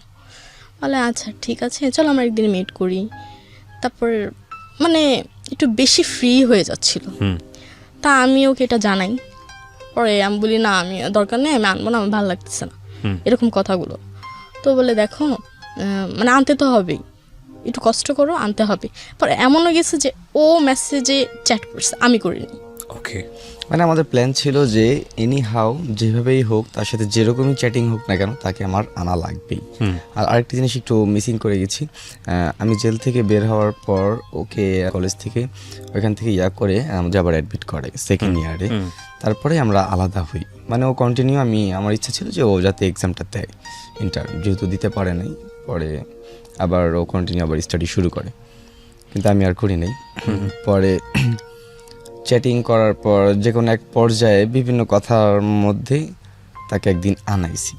S1: বলে আচ্ছা ঠিক আছে, চলো আমরা একদিন মিট করি। তারপর মানে একটু বেশি ফ্রি হয়ে যাচ্ছিল। তা আমি ওকে এটা জানাই। পরে আমি বলি না, আমি দরকার নেই, আমি আনবো না, আমার ভালো লাগতেছে না, এরকম কথাগুলো। তো বলে দেখো মানে আনতে তো হবেই, একটু কষ্ট করো, আনতে হবে। পরে এমনও গেছে যে ও মেসেজে চ্যাট করছে, আমি করিনি।
S2: ওকে,
S3: মানে আমাদের প্ল্যান ছিল যে এনি হাউ যেভাবেই হোক তার সাথে যেরকমই চ্যাটিং হোক না কেন তাকে আমার আনা লাগবেই। আর আরেকটা জিনিস একটু মিসিং করে গেছি, আমি জেল থেকে বের হওয়ার পর ওকে কলেজ থেকে ওইখান থেকে করে আমাদের আবার অ্যাডমিট করে সেকেন্ড ইয়ারে। তারপরে আমরা আলাদা হই, মানে ও কন্টিনিউ, আমার ইচ্ছা ছিল যে ও যাতে এক্সামটা দেয় ইন্টার, যেহেতু দিতে পারে নাই, পরে আবার ও কন্টিনিউ আবার স্টাডি শুরু করে, কিন্তু আমি আর করি নাই। পরে চ্যাটিং করার পর যে কোনো এক পর্যায়ে বিভিন্ন কথার মধ্যে তাকে একদিন আনাইছি।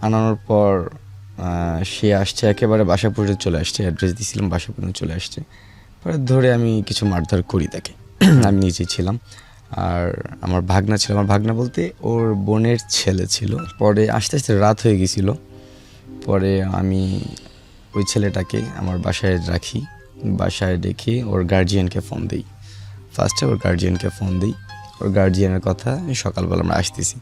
S3: আনানোর পর সে আসছে, একেবারে বাসা পর্যন্ত চলে আসছে, অ্যাড্রেস দিয়েছিলাম, বাসা পর্যন্ত চলে আসছে। পরে ধরে আমি কিছু মারধর করি তাকে। আমি নিজেই ছিলাম, আর আমার ভাগনা ছিল, আমার ভাগনা বলতে ওর বোনের ছেলে ছিল। পরে আস্তে আস্তে রাত হয়ে গেছিলো, পরে আমি ওই ছেলেটাকে আমার বাসায় রাখি, বাসায় রেখে ওর গার্জিয়ানকে ফোন দিই। ফার্স্টে ওর গার্জিয়ানকে ফোন দিই, ওর গার্জিয়ানের কথা সকালবেলা আমরা আসতেছি।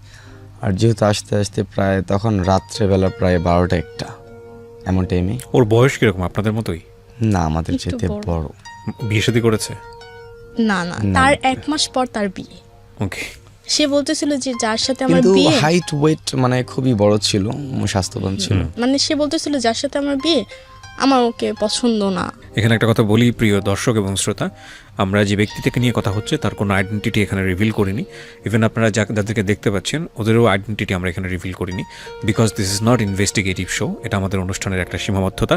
S3: আর যেহেতু আস্তে আস্তে প্রায় তখন রাত্রেবেলা প্রায় 12টা-1টা এমন টাইমে।
S2: ওর বয়স কিরকম? আপনাদের মতোই?
S3: না, আমাদের চেয়ে বড়।
S2: বিয়ে শাদী করেছে?
S1: না না, তার 1 মাস পর তার বিয়ে।
S2: ওকে।
S1: সে বলতেছিল যে যার সাথে আমার
S3: কিন্তু
S1: বিয়ে,
S3: হাইট ওয়েট মানে খুবই বড় ছিল, স্বাস্থ্যবান ছিল।
S1: মানে সে বলতেছিল যার সাথে আমার বিয়ে, আমার ওকে পছন্দ না।
S2: এখানে একটা কথা বলি প্রিয় দর্শক এবং শ্রোতা, আমরা যে ব্যক্তিটাকে নিয়ে কথা হচ্ছে তার কোনো আইডেন্টিটি এখানে রিভিল করিনি। ইভেন আপনারা যাদেরকে দেখতে পাচ্ছেন ওদেরও আইডেন্টিটি আমরা এখানে রিভিল করিনি, because this is not investigative show. এটা আমাদের অনুষ্ঠানের একটা সীমাবদ্ধতা।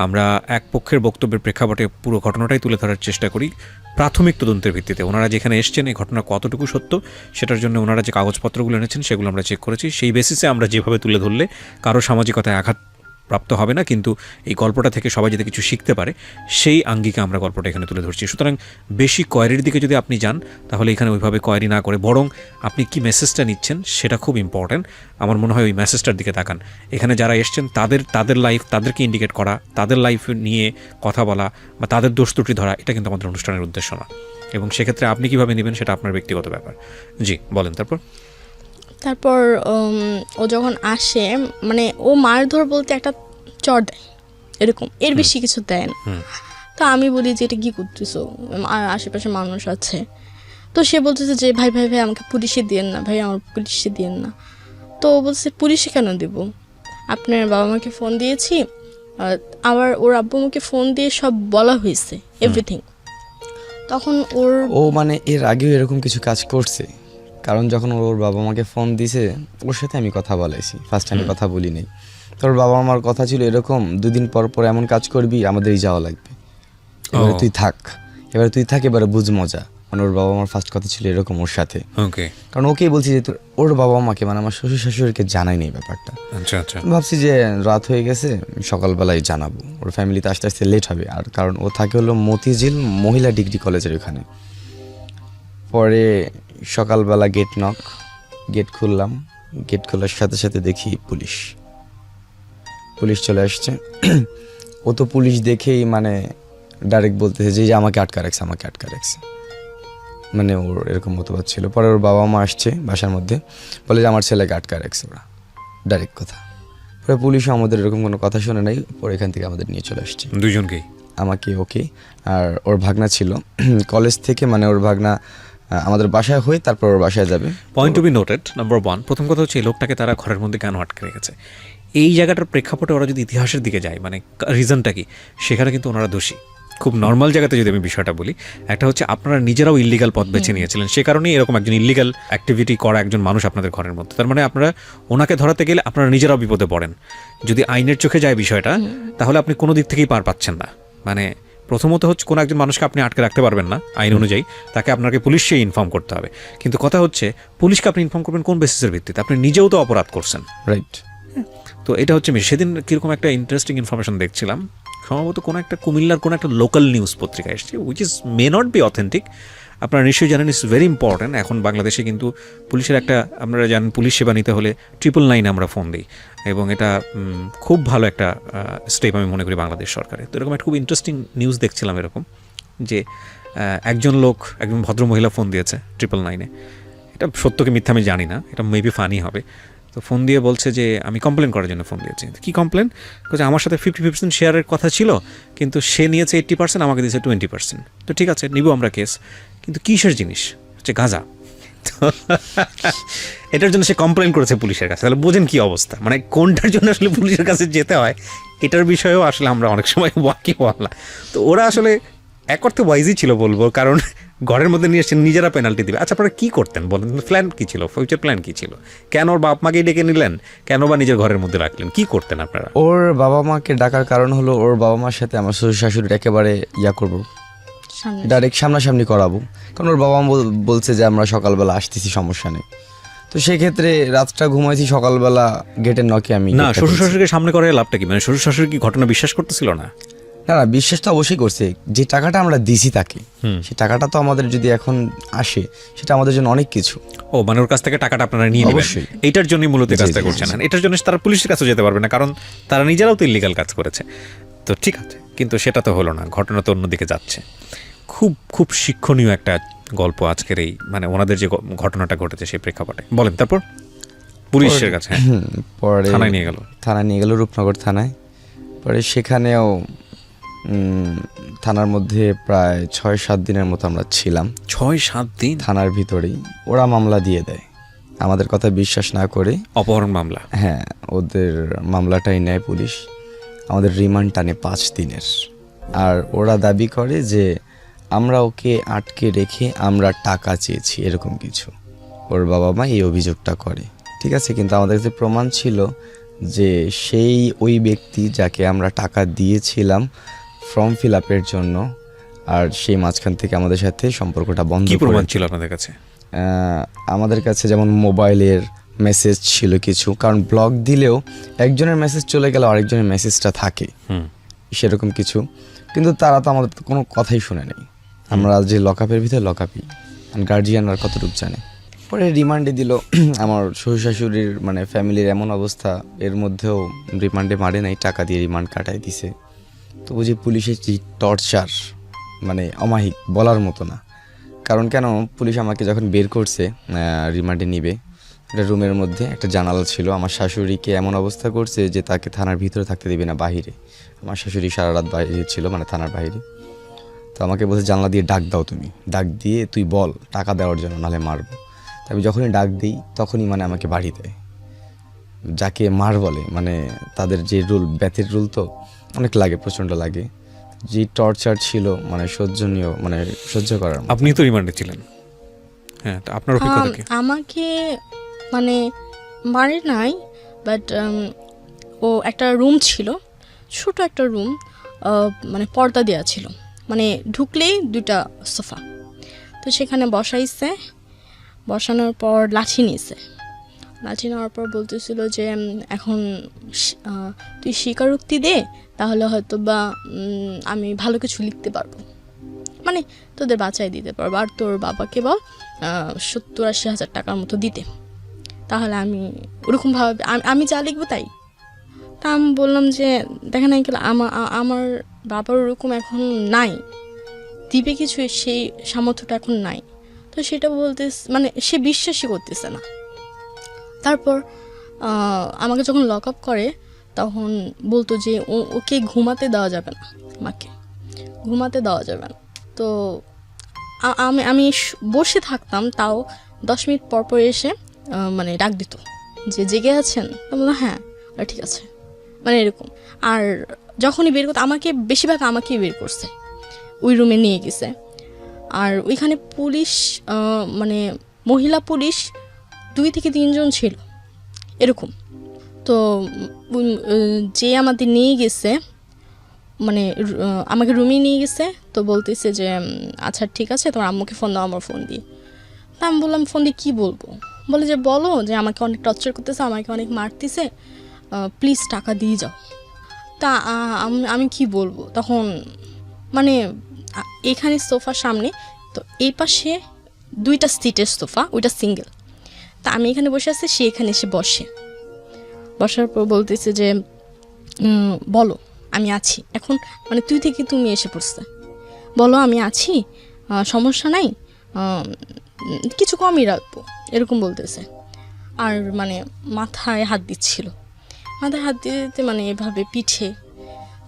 S2: আমরা এক পক্ষের বক্তব্যের প্রেক্ষাপটে পুরো ঘটনাটাই তুলে ধরার চেষ্টা করি প্রাথমিক তদন্তের ভিত্তিতে। ওনারা যেখানে এসছেন এই ঘটনা কতটুকু সত্য সেটার জন্য ওনারা যে কাগজপত্রগুলো এনেছেন সেগুলো আমরা চেক করেছি। সেই বেসিসে আমরা যেভাবে তুলে ধরলে কারো সামাজিকতায় আঘাত প্রাপ্ত হবে না, কিন্তু এই গল্পটা থেকে সবাই যাতে কিছু শিখতে পারে সেই আঙ্গিকে আমরা গল্পটা এখানে তুলে ধরছি। সুতরাং বেশি কোয়ারির দিকে যদি আপনি যান তাহলে এখানে ওইভাবে কোয়ারি না করে বরং আপনি কি মেসেজটা নিচ্ছেন সেটা খুব ইম্পর্ট্যান্ট। আমার মনে হয় ওই মেসেজটার দিকে তাকান। এখানে যারা এসছেন তাদের লাইফ তাদেরকে ইন্ডিকেট করা, তাদের লাইফ নিয়ে কথা বলা বা তাদের দোষ ত্রুটি ধরা, এটা কিন্তু আমাদের অনুষ্ঠানের উদ্দেশ্য না। এবং সেক্ষেত্রে আপনি কীভাবে নেবেন সেটা আপনার ব্যক্তিগত ব্যাপার। জি বলেন। তারপর
S1: ও যখন আসে মানে ও মারধর বলতে একটা চর দেয় এরকম, এর বেশি কিছু দেয় না। তো আমি বলি যে এটা কী করতেছো, আশেপাশে মানুষ আছে। তো সে বলতেছে যে ভাই ভাই ভাই আমাকে পুলিশে দিয়েন না, ভাই আমার পুলিশে দিয়েন না। তো ও বলছে পুলিশে কেন দেব, আপনার বাবা মাকে ফোন দিয়েছি, আবার ওর আব্বু আমাকে ফোন দিয়ে সব বলা হয়েছে এভরিথিং। তখন ও
S3: মানে এর আগেও এরকম কিছু কাজ করছে, কারণ যখন ওর বাবা মাকে ফোন দিছে ওর সাথে আমি কথা বলেছি, ফার্স্ট আমি কথা বলি নাই। তোর বাবা মার কথা ছিল এরকম 2 দিন পর পর এমন কাজ করবি আমাদেরই যাওয়া লাগবে, এবারে তুই থাক, এবারে বুঝ মজা। মানে ওর বাবা মার ফার্স্ট কথা ছিল এরকম ওর সাথে। কারণ ওকেই বলছি যে ওর বাবা মাকে মানে আমার শ্বশুর শাশুড়িকে জানাই নেই ব্যাপারটা। ভাবছি যে রাত হয়ে গেছে সকালবেলায় জানাবো, ওর ফ্যামিলিতে আস্তে আস্তে লেট হবে। আর কারণ ও থাকে হলো মতিঝিল মহিলা ডিগ্রি কলেজের ওখানে। পরে সকালবেলা গেট খুললাম, গেট খোলার সাথে সাথে দেখি পুলিশ চলে আসছে। ও তো পুলিশ দেখেই মানে ডাইরেক্ট বলতেছে যে আমাকে আটকা রাখছে, মানে ওর এরকম মতবাদ ছিল। পরে ওর বাবা মা আসছে বাসার মধ্যে, বলে যে আমার ছেলেকে আটকা রাখছে ওরা, ডাইরেক্ট কথা। পরে পুলিশও আমাদের এরকম কোনো কথা শুনে নাই, পরে এখান থেকে আমাদের নিয়ে চলে আসছে
S2: দুজনকেই,
S3: আমাকে ওকে আর ওর ভাগনা ছিল কলেজ থেকে, মানে ওর ভাগনা আমাদের বাসায় হয়ে তারপর ওর বাসায় যাবে।
S2: Point to be noted, number 1, প্রথম কথা হচ্ছে এই লোকটাকে তারা ঘরের মধ্যে কেন আটকে রেখেছে, এই জায়গাটার প্রেক্ষাপটে ওরা যদি ইতিহাসের দিকে যায়, মানে রিজনটা কি, সেখানে কিন্তু ওনারা দোষী। খুব নর্মাল জায়গাতে যদি আমি বিষয়টা বলি, একটা হচ্ছে আপনারা নিজেরাও ইল্লিগাল পথ বেছে নিয়েছিলেন, সে কারণেই এরকম একজন ইল্লিগাল অ্যাক্টিভিটি করা একজন মানুষ আপনাদের ঘরের মধ্যে। তার মানে আপনারা ওনাকে ধরাতে গেলে আপনারা নিজেরাও বিপদে পড়েন। যদি আইনের চোখে যায় বিষয়টা, তাহলে আপনি কোনো দিক থেকেই পার পাচ্ছেন না। মানে প্রথমত হচ্ছে কোনো একজন মানুষকে আপনি আটকে রাখতে পারবেন না আইন অনুযায়ী, তাকে আপনাকে পুলিশকে ইনফর্ম করতে হবে। কিন্তু কথা হচ্ছে পুলিশকে আপনি ইনফর্ম করবেন কোন বেসিসের ভিত্তিতে? আপনি নিজেও তো অপরাধ করছেন,
S3: রাইট।
S2: তো এটা হচ্ছে সেদিন কীরকম একটা ইন্টারেস্টিং ইনফরমেশন দেখছিলাম, সম্ভবত কোনো একটা কুমিল্লার কোনো একটা লোকাল নিউজ পত্রিকা এসছে, which is may not be authentic. আপনারা নিশ্চয়ই জানেন, ইটস ভেরি ইম্পর্ট্যান্ট। এখন বাংলাদেশে কিন্তু পুলিশের একটা, আপনারা জানেন পুলিশ সেবা নিতে হলে 999 আমরা ফোন দিই, এবং এটা খুব ভালো একটা স্টেপ আমি মনে করি বাংলাদেশ সরকারের। তো এরকম একটা খুব ইন্টারেস্টিং নিউজ দেখছিলাম এরকম, যে একজন ভদ্র মহিলা ফোন দিয়েছে 999-এ। এটা সত্য কি মিথ্যা আমি জানি না, এটা মেবি ফানি হবে। তো ফোন দিয়ে বলছে যে আমি কমপ্লেন করার জন্য ফোন দিয়েছি। কী কমপ্লেন? বলছে আমার সাথে 50% শেয়ারের কথা ছিল, কিন্তু সে নিয়েছে 80%, আমাকে দিয়েছে 20%। তো ঠিক আছে, নিব আমরা কেস, কিন্তু কিসের জিনিস? হচ্ছে গাঁজা। তো এটার জন্য সে কমপ্লেন করেছে পুলিশের কাছে। তাহলে বোঝেন কী অবস্থা, মানে কোনটার জন্য আসলে পুলিশের কাছে যেতে হয়, এটার বিষয়েও আসলে আমরা অনেক সময় ওয়াকিবহাল। তো ওরা আসলে এক অর্থে ওয়াইজই ছিল বলবো, কারণ ঘরের মধ্যে নিয়ে এসে নিজেরা পেনাল্টি দিবে। আচ্ছা, আপনারা কী করতেন বলেন? প্ল্যান কী ছিল, ফিউচার প্ল্যান কী ছিল? কেন ওর বাপ মাকেই ডেকে নিলেন, কেন বা নিজের ঘরের মধ্যে রাখলেন, কী করতেন আপনারা?
S3: ওর বাবা মাকে ডাকার কারণ হলো ওর বাবা মার সাথে আমার শ্বশুর শাশুড়ির একেবারে করবো, ডাইরেক্ট সামনাসামনি করাবো। কারণ ওর বাবা মা বলছে যে আমরা সকালবেলা আসতেছি, সমস্যা নেই। তো সেক্ষেত্রে রাতটা ঘুমাইছি, সকালবেলা গেটের নকে আমি
S2: না, শ্বশুর শাশুড়িকে সামনে করার লাভটা কি? মানে শ্বশুর শাশুড়ি কি ঘটনা বিশ্বাস করতেছিল না?
S3: না, বিশ্বাস তো অবশ্যই করছে। যে টাকাটা আমরা দিছি তাকে, সেই টাকাটা তো আমাদের যদি এখন আসে, সেটা আমাদের জন্য অনেক কিছু।
S2: ও মানে ওর কাছ থেকে টাকাটা আপনারা নিয়ে নেবেন, এইটার জন্যই মূলত কাজটা করছেন না। এটার জন্য তারা পুলিশের কাছে যেতে পারবে না, কারণ তারা নিজেরাও তো ইল্লিগাল কাজ করেছে। তো ঠিক আছে, কিন্তু সেটা তো হলো না, ঘটনা তো অন্যদিকে যাচ্ছে। খুব খুব শিক্ষণীয় একটা গল্প আজকের এই, মানে ওনাদের যে ঘটনাটা ঘটেছে সেই প্রেক্ষাপটে। বলেন তারপর? পুলিশের কাছে
S3: পরে
S2: থানায় নিয়ে গেল,
S3: রূপনগর থানায়। পরে সেখানেও থানার মধ্যে প্রায় 6-7 দিনের মতো আমরা ছিলাম।
S2: 6-7 দিন
S3: থানার ভিতরেই ওরা মামলা দিয়ে দেয়, আমাদের কথা বিশ্বাস না করে।
S2: অপহরণ মামলা?
S3: হ্যাঁ, ওদের মামলাটাই নেয় পুলিশ। আমাদের রিমান্ড টানে 5 দিনের। আর ওরা দাবি করে যে আমরা ওকে আটকে রেখে আমরা টাকা চেয়েছি, এরকম কিছু ওর বাবা মা এই অভিযোগটা করে। ঠিক আছে, কিন্তু আমাদের কাছে প্রমাণ ছিল যে ওই ব্যক্তি যাকে আমরা টাকা দিয়েছিলাম ফর্ম ফিল আপের জন্য, আর সেই মাঝখান থেকে আমাদের সাথে সম্পর্কটা বন্ধ।
S2: কি প্রমাণ ছিল আপনাদের কাছে?
S3: আমাদের কাছে যেমন মোবাইলের মেসেজ ছিল কিছু, কারণ ব্লক দিলেও একজনের মেসেজ চলে গেলে আরেকজনের মেসেজটা থাকে, সেরকম কিছু। কিন্তু তারা তো আমাদের কোনো কথাই শুনে নেই। আমরা যে লকআপের ভিতরে লকআপই, গার্জিয়ান আর কতটুকু জানে। পরে রিমান্ডে দিল। আমার শ্বশুর শাশুড়ির মানে ফ্যামিলির এমন অবস্থা, এর মধ্যেও রিমান্ডে মারে নাই, টাকা দিয়ে রিমান্ড কাটাই দিছে। তো বুঝি পুলিশের যে টর্চার, মানে অমায়িক, বলার মতো না। কারণ কেন, পুলিশ আমাকে যখন বের করছে রিমান্ডে নিবে, একটা রুমের মধ্যে একটা জানালা ছিল। আমার শাশুড়িকে এমন অবস্থা করছে যে তাকে থানার ভিতরে থাকতে দেবে না, বাহিরে। আমার শাশুড়ি সারা রাত বাইরে ছিল, মানে থানার বাইরে। তো আমাকে বলছে জানলা দিয়ে ডাক দাও, তুমি ডাক দিয়ে তুই বল টাকা দেওয়ার জন্য, নাহলে মারবো। আমি যখনই ডাক দিই তখনই মানে আমাকে বাড়ি দেয়, যাকে মার বলে। মানে তাদের যে রুল, ব্যাথের রুল তো অনেক লাগে, প্রচণ্ড লাগে। যে টর্চার ছিল মানে সহ্যনীয়, মানে সহ্য করার।
S2: আপনি তো রিমান্ডে ছিলেন, হ্যাঁ, তো আপনার অভিজ্ঞতা কি?
S1: আমাকে মানে মারে নাই, বাট ও একটা রুম ছিল, ছোট একটা রুম, মানে পর্দা দেওয়া ছিল, মানে ঢুকলেই 2টা সোফা। তো সেখানে বসাইছে, বসানোর পর লাঠি নিয়েছে। লাঠি নেওয়ার পর বলতেছিল যে এখন তুই স্বীকারোক্তি দে, তাহলে হয়তো বা আমি ভালো কিছু লিখতে পারবো। মানে তোদের বাঁচাই দিতে পারবো, আর তোর বাবাকে বল 70-80 হাজার টাকার মতো দিতে, তাহলে আমি ওরকমভাবে আমি যা লিখবো তাই। তা আমি বললাম যে দেখেন আঙ্কেল, আমার বাবার ওরকম এখন নাই, দিবে কিছু সেই সামর্থ্যটা এখন নাই। তো সেটা বলতে মানে সে বিশ্বাসই করতেছে না। তারপর আমাকে যখন লক আপ করে তখন বলতো যে ওকে ঘুমাতে দেওয়া যাবে না, আমাকে ঘুমাতে দেওয়া যাবে না। তো আমি বসে থাকতাম, তাও 10 মিনিট পর পর এসে মানে ডাক দিত যে জেগে আছেন, বললাম হ্যাঁ, ঠিক আছে, মানে এরকম। আর যখনই বের করতো আমাকে, বেশিরভাগ আমাকেই বের করছে, ওই রুমে নিয়ে গেছে। আর ওইখানে পুলিশ মানে মহিলা পুলিশ 2 থেকে 3 জন ছিল এরকম। তো যে আমাদের নিয়ে গেছে, মানে আমাকে রুমে নিয়ে গেছে, তো বলতেছে যে আচ্ছা ঠিক আছে, তোমার আম্মুকে ফোন দাও আমার ফোন দিয়ে। তা আমি বললাম ফোন দিয়ে কী বলবো? বলে যে বলো যে আমাকে অনেক টর্চার করতেছে, আমাকে অনেক মারতেছে, প্লিজ টাকা দিয়ে যাও। তা আমি কি বলবো তখন, মানে এখানে সোফার সামনে, তো এই পাশে 2টা সিটের সোফা, ওইটা সিঙ্গেল। তা আমি এখানে বসে আছি, সে এখানে এসে বসার পর বলতেছে যে বলো আমি আছি এখন, মানে তুই থেকে তুমি এসে পড়ছে, বলো আমি আছি, সমস্যা নাই, কিছু কমই রাখবো, এরকম বলতেছে। আর মানে মাথায় হাত দিচ্ছিল, মাথায় হাত দিতে মানে এভাবে পিঠে।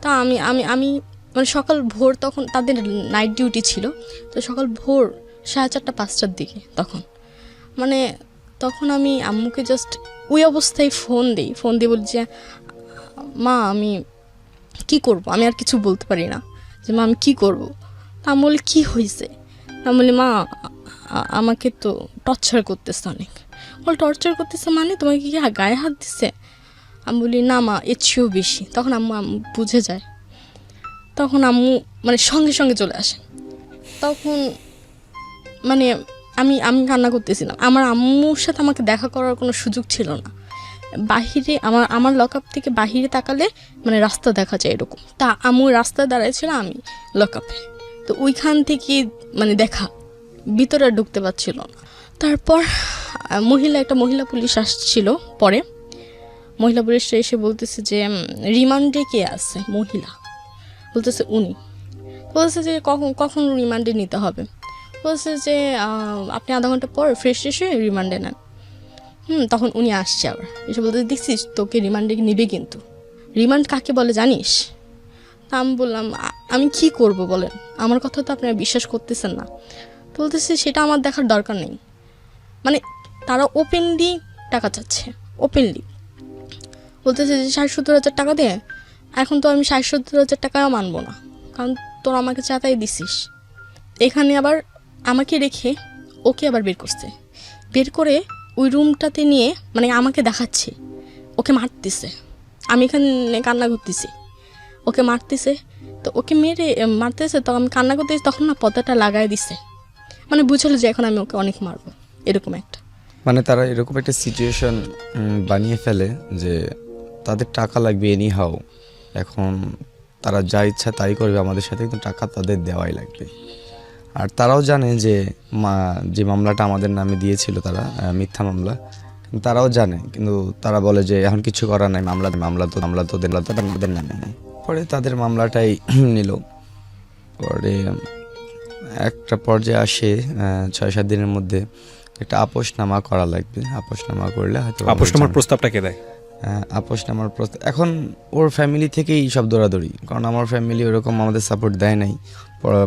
S1: তা আমি আমি আমি মানে সকাল ভোর, তখন তাদের নাইট ডিউটি ছিল, তো সকাল ভোর 4:30-5টার দিকে তখন আমি আম্মুকে জাস্ট ওই অবস্থায় ফোন দিয়ে বলি যে মা আমি কি করব, আমি আর কিছু বলতে পারি না, যে মা আমি কি করব। তা আমি বলি কী হয়েছে? আমি বলি মা আমাকে তো টর্চার করতেছে অনেক। বল টর্চার করতেছে মানে তোমাকে কি গায়ে হাত দিচ্ছে? আমি বলি না মা, এর চেয়েও বেশি। তখন আম্মু বুঝে যায়, তখন আম্মু মানে সঙ্গে সঙ্গে চলে আসে। তখন মানে আমি কান্না করতেছিলাম। আমার আম্মুর সাথে আমাকে দেখা করার কোনো সুযোগ ছিল না। বাহিরে আমার লকআপ থেকে বাহিরে তাকালে মানে রাস্তা দেখা যায় এরকম। তা আম্মু রাস্তায় দাঁড়াইছিল, আমি লকআপে, তো ওইখান থেকে মানে দেখা, ভিতরে ঢুকতে পারছিল না। তারপর একটা মহিলা পুলিশ আসছিল পরে, মহিলা পুলিশটা এসে বলতেছে যে রিমান্ডে কে আছে? মহিলা বলতেছে উনি। বলতেছে যে কখন রিমান্ডে নিতে হবে? বলছে যে আপনি আধা ঘন্টা পর ফ্রেশ এসে রিমান্ডে নেন। তখন উনি আসছে আবার, এসে বলতে দেখছিস তোকে রিমান্ডে নিবে, কিন্তু রিমান্ড কাকে বলে জানিস? তা আমি বললাম আমি কি করব বলেন, আমার কথা তো আপনারা বিশ্বাস করতেছেন না। তো বলতেছে সেটা আমার দেখার দরকার নেই, মানে তারা ওপেনলি টাকা চাচ্ছে, ওপেনলি বলতেছে যে 60-70 হাজার টাকা দে। এখন তো আমি 60-70 হাজার টাকাও মানবো না, কারণ তোর আমাকে চাতাই দিছিস। এখানে আবার আমাকে রেখে ওকে আবার বের করে ওই রুমটাতে নিয়ে মানে আমাকে দেখাচ্ছে, ওকে মারতেছে। আমি এখানে কান্না করতেছি, ওকে মারতেছে। তো ওকে মারতেছে, তো আমি কান্না করতেছি, তখন না পর্দাটা লাগাই দিছে, মানে বুঝলো যে এখন আমি ওকে অনেক মারবো, এরকম একটা।
S3: মানে তারা এরকম একটা সিচুয়েশন বানিয়ে ফেলে যে তাদের টাকা লাগবে এনি হাউ, এখন তারা যা ইচ্ছা তাই করবে আমাদের সাথে, কিন্তু টাকা তাদের দেওয়াই লাগবে। আর তারাও জানে যে যে মামলাটা আমাদের নামে দিয়েছিল তারা মিথ্যা মামলা, তারাও জানে, কিন্তু তারা বলে যে এখন কিছু করার নাই, মামলা তো আমাদের নামে নেই। পরে তাদের মামলাটাই নিল। পরে একটা পর্যায়ে আসে 6-7 দিনের মধ্যে একটা আপোষনামা করা লাগবে। আপোষনামা করলে হয়তো
S2: আপোষনামার প্রস্তাবটা কে দেয়?
S3: আপোষনামার প্রস্তাব এখন ওর ফ্যামিলি থেকেই সব দৌড়াদৌড়ি, কারণ আমার ফ্যামিলি ওরকম আমাদের সাপোর্ট দেয় নাই,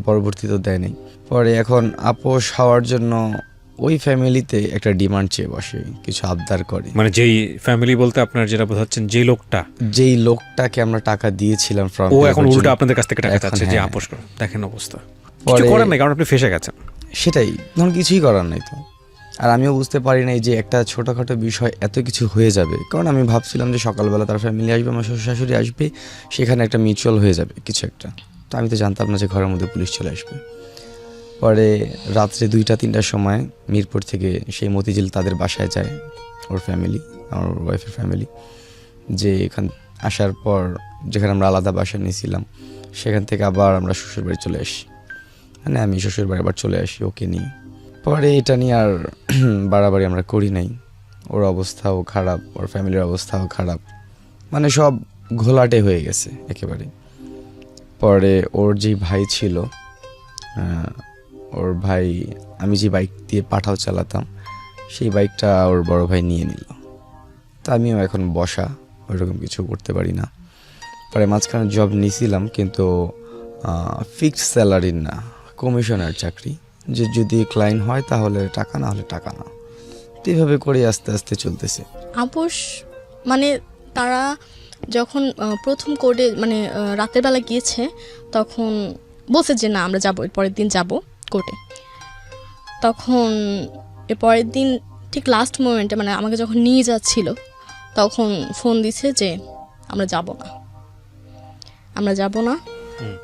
S3: পরবর্তীতেও দেয় নাই। পরে এখন আপোষ হওয়ার জন্য ওই ফ্যামিলিতে একটা ডিমান্ড চেয়ে বসে, কিছু আবদার করে।
S2: মানে যেই ফ্যামিলি বলতে আপনার যেটা বোঝাচ্ছেন, যেই
S3: লোকটাকে আমরা টাকা দিয়েছিলাম,
S2: ও এখন উল্টা আপনাদের কাছ থেকে টাকা চাচ্ছে যে আপোষ করো। দেখেন অবস্থা, কিছু করার নাই, কারণ আপনি ফেসে গেছেন।
S3: সেটাই, তখন কিছুই করার নাই তো। আর আমিও বুঝতে পারি নাই যে একটা ছোটোখাটো বিষয় এত কিছু হয়ে যাবে, কারণ আমি ভাবছিলাম যে সকালবেলা তার ফ্যামিলি আসবে, আমার শ্বশুর শাশুড়ি আসবে, সেখানে একটা মিউচুয়াল হয়ে যাবে কিছু একটা। তো আমি তো জানতাম না যে ঘরের মধ্যে পুলিশ চলে আসবে। পরে রাত্রে 2-3টার সময় মিরপুর থেকে সেই মতিঝিল তাদের বাসায় যায় ওর ফ্যামিলি, আমার ওয়াইফের ফ্যামিলি। যে এখান আসার পর যেখানে আমরা আলাদা বাসা নিয়েছিলাম, সেখান থেকে আবার আমরা শ্বশুরবাড়ি চলে আসি। মানে আমি শ্বশুর বাড়ি আবার চলে আসি ওকে নিয়ে। পরে এটা নিয়ে আর বাড়াবাড়ি আমরা করি নাই। ওর অবস্থাও খারাপ, ওর ফ্যামিলির অবস্থাও খারাপ, মানে সব ঘোলাটে হয়ে গেছে একেবারে। পরে ওর যে ভাই ছিল, ওর ভাই, আমি যে বাইক দিয়ে পাঠাও চালাতাম সেই বাইকটা ওর বড় ভাই নিয়ে নিল। তা আমিও এখন বসা, ওইরকম কিছু করতে পারি না। পরে মাঝখানে জব নিয়েছিলাম, কিন্তু ফিক্সড স্যালারির না, কমিশনের চাকরি, যে যদি ক্লায়েন্ট হয় তাহলে টাকা, না হলে টাকা না। তো এইভাবে করে আস্তে আস্তে চলতেছে।
S1: আপোষ মানে তারা যখন প্রথম কোর্টে মানে রাতের বেলা গিয়েছে, তখন বলছে যে না আমরা যাবো, এর পরের দিন যাব কোর্টে। তখন এর পরের দিন ঠিক লাস্ট মোমেন্টে মানে আমাকে যখন নিয়ে যাচ্ছিল, তখন ফোন দিছে যে আমরা যাব না।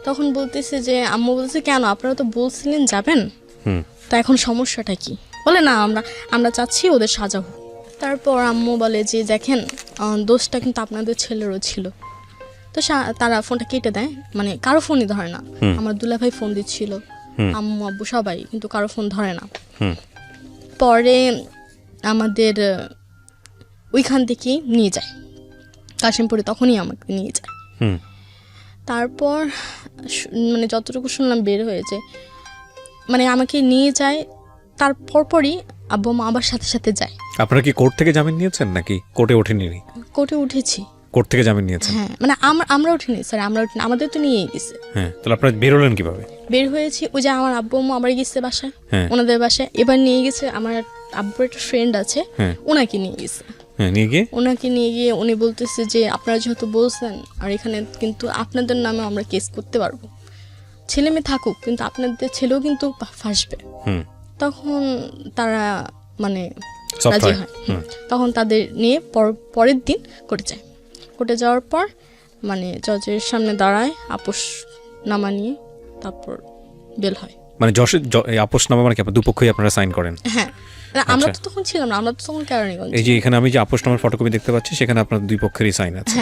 S1: তখন বলতেছে যে আম্মু বলছে কেন, আপনারা তো বলছিলেন যাবেন, তা এখন সমস্যাটা কি? বলে না আমরা চাচ্ছি ওদের সাজা হোক। তারপর আম্মু বলে যে দেখেন দোষটা কিন্তু আপনাদের ছেলেরও ছিল। তো তারা ফোনটা কেটে দেয়, মানে কারো ফোনই ধরে না। আমার দুলাভাই ফোন দিচ্ছিল, আম্মু আব্বু সবাই, কিন্তু কারো ফোন ধরে না। পরে আমাদের ওইখান থেকেই নিয়ে যায় কাশিমপুরে, তখনই আমাকে নিয়ে যায়। তারপর মানে যতটুকু শুনলাম বের হয়েছে, মানে আমাকে নিয়ে যায়, তার পরপরই আব্বু মা আবার সাথে সাথে যায়।
S2: আপনারা কি কোর্ট থেকে জামিন নিয়েছেন নাকি কোর্টে ওঠেনি?
S1: কোর্টে উঠেছি।
S2: কোর্ট থেকে জামিন নিয়েছেন?
S1: হ্যাঁ, মানে আমরা উঠিনি স্যার, আমাদের তো নিয়েই গেছে।
S2: হ্যাঁ, তাহলে আপনারা বেরোলেন কিভাবে?
S1: বের হয়েছি ওই যে আমার আব্বু আম্মু আবার গেছে বাসায়, ওনাদের বাসায়। এবার নিয়ে গেছে আমার আব্বুর একটা ফ্রেন্ড আছে, ওনাকে নিয়ে গেছে। ওনাকে নিয়ে গিয়ে উনি বলতেছে যে আপনারা যেহেতু বলছেন, আর এখানে কিন্তু আপনাদের নামে আমরা কেস করতে পারবো, ছেলে মেয়ে থাকুক কিন্তু আপনাদের ছেলেও কিন্তু ফাঁসবে। তখন তারা মানে রাজি হয়। তখন তাদের নিয়ে পরের দিন কোর্টে যাওয়ার পর মানে জজের সামনে দাঁড়ায়, আপোষ নামা নিয়ে তারপর বেল হয়।
S2: মানে আপোষ নামা মানে কি দুপক্ষই আপনারা সাইন করেন?
S1: হ্যাঁ, আমরা তো তখন ছিলাম না, আমরা তো তখন কেরানীগঞ্জ।
S2: এই যে এখানে আমি যে আপোষ নামার ফটোকপি দেখতে পাচ্ছি, সেখানে আপনার দুই পক্ষেরই সাইন আছে।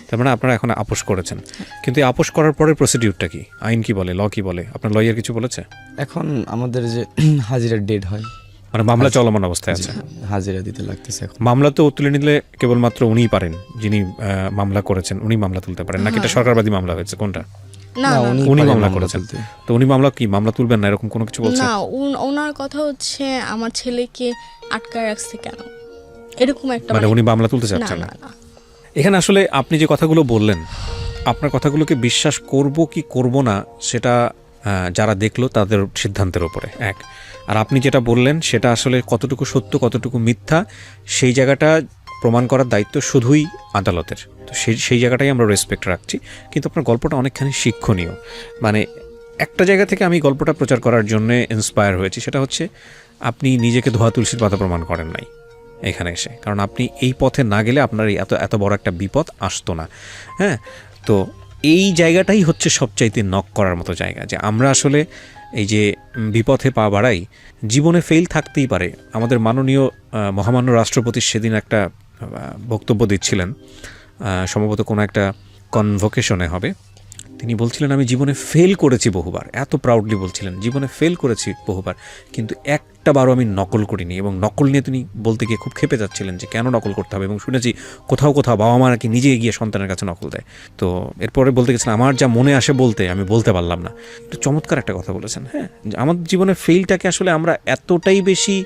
S2: তার মানে আপনারা এখন আপোষ করেছেন। কিন্তু এই আপোষ করার পরের প্রসিডিউরটা কি, আইন কি বলে, ল কি বলে? আপনার লয়ার কিছু বলেছে?
S3: এখন আমাদের যে হাজিরার ডেট হয়,
S2: মানে মামলা চলমান অবস্থায় আছে,
S3: হাজিরা দিতে লাগতেছে। এখন
S2: মামলা তো তুলে নিলে কেবলমাত্র উনিই পারেন, যিনি মামলা করেছেন উনি মামলা তুলতে পারেন, নাকি এটা সরকারবাদী মামলা হয়েছে? কোনটা?
S1: না,
S2: উনি মামলা করেছেন। তো উনি মামলা তুলবেন না এরকম কোনো কিছু বলছেন
S1: না? ওনার কথা হচ্ছে আমার ছেলেকে আটকায় রাখছে কেন, এরকম একটা,
S2: মানে উনি মামলা তুলতে চাচ্ছেন না। এখানে আসলে আপনি যে কথাগুলো বললেন, আপনার কথাগুলোকে বিশ্বাস করব কি করব না সেটা যারা দেখলো তাদের সিদ্ধান্তের উপরে এক। আর আপনি যেটা বললেন সেটা আসলে কতটুকু সত্য কতটুকু মিথ্যা, সেই জায়গাটা প্রমাণ করার দায়িত্ব শুধুই আদালতের। তো সেই জায়গাটাই আমরা রেসপেক্ট রাখছি। কিন্তু আপনার গল্পটা অনেকখানি শিক্ষণীয়। মানে একটা জায়গা থেকে আমি গল্পটা প্রচার করার জন্য ইন্সপায়ার হয়েছি, সেটা হচ্ছে আপনি নিজেকে ধোয়া তুলসীর পাতা প্রমাণ করেন নাই এখানে এসে, কারণ আপনি এই পথে না গেলে আপনার এত বড় একটা বিপদ আসতো না। হ্যাঁ, তো এই জায়গাটাই হচ্ছে সবচাইতে নক করার মতো জায়গা, যে আমরা আসলে এই যে বিপথে পা বাড়াই, জীবনে ফেল থাকতেই পারে। আমাদের মাননীয় মহামান্য রাষ্ট্রপতি সেদিন একটা বক্তব্য দিচ্ছিলেন, সম্ভবত কোনো একটা কনভোকেশনে হবে। তিনি বলছিলেন আমি জীবনে ফেল করেছি বহুবার, এত প্রাউডলি বলছিলেন জীবনে ফেল করেছি বহুবার, কিন্তু একটা বারও আমি নকল করিনি। এবং নকল নিয়ে তিনি বলতে গিয়ে খুব ক্ষেপে যাচ্ছিলেন যে কেন নকল করতে হবে, এবং শুনেছি কোথাও বাবা মা নাকি নিজে গিয়ে সন্তানের কাছে নকল দেয়। তো এরপরে বলতে গেছিলাম আমার যা মনে আসে বলতে, আমি বলতে পারলাম না। একটু চমৎকার একটা কথা বলেছেন। হ্যাঁ, আমাদের জীবনে ফেলটাকে আসলে আমরা এতটাই বেশি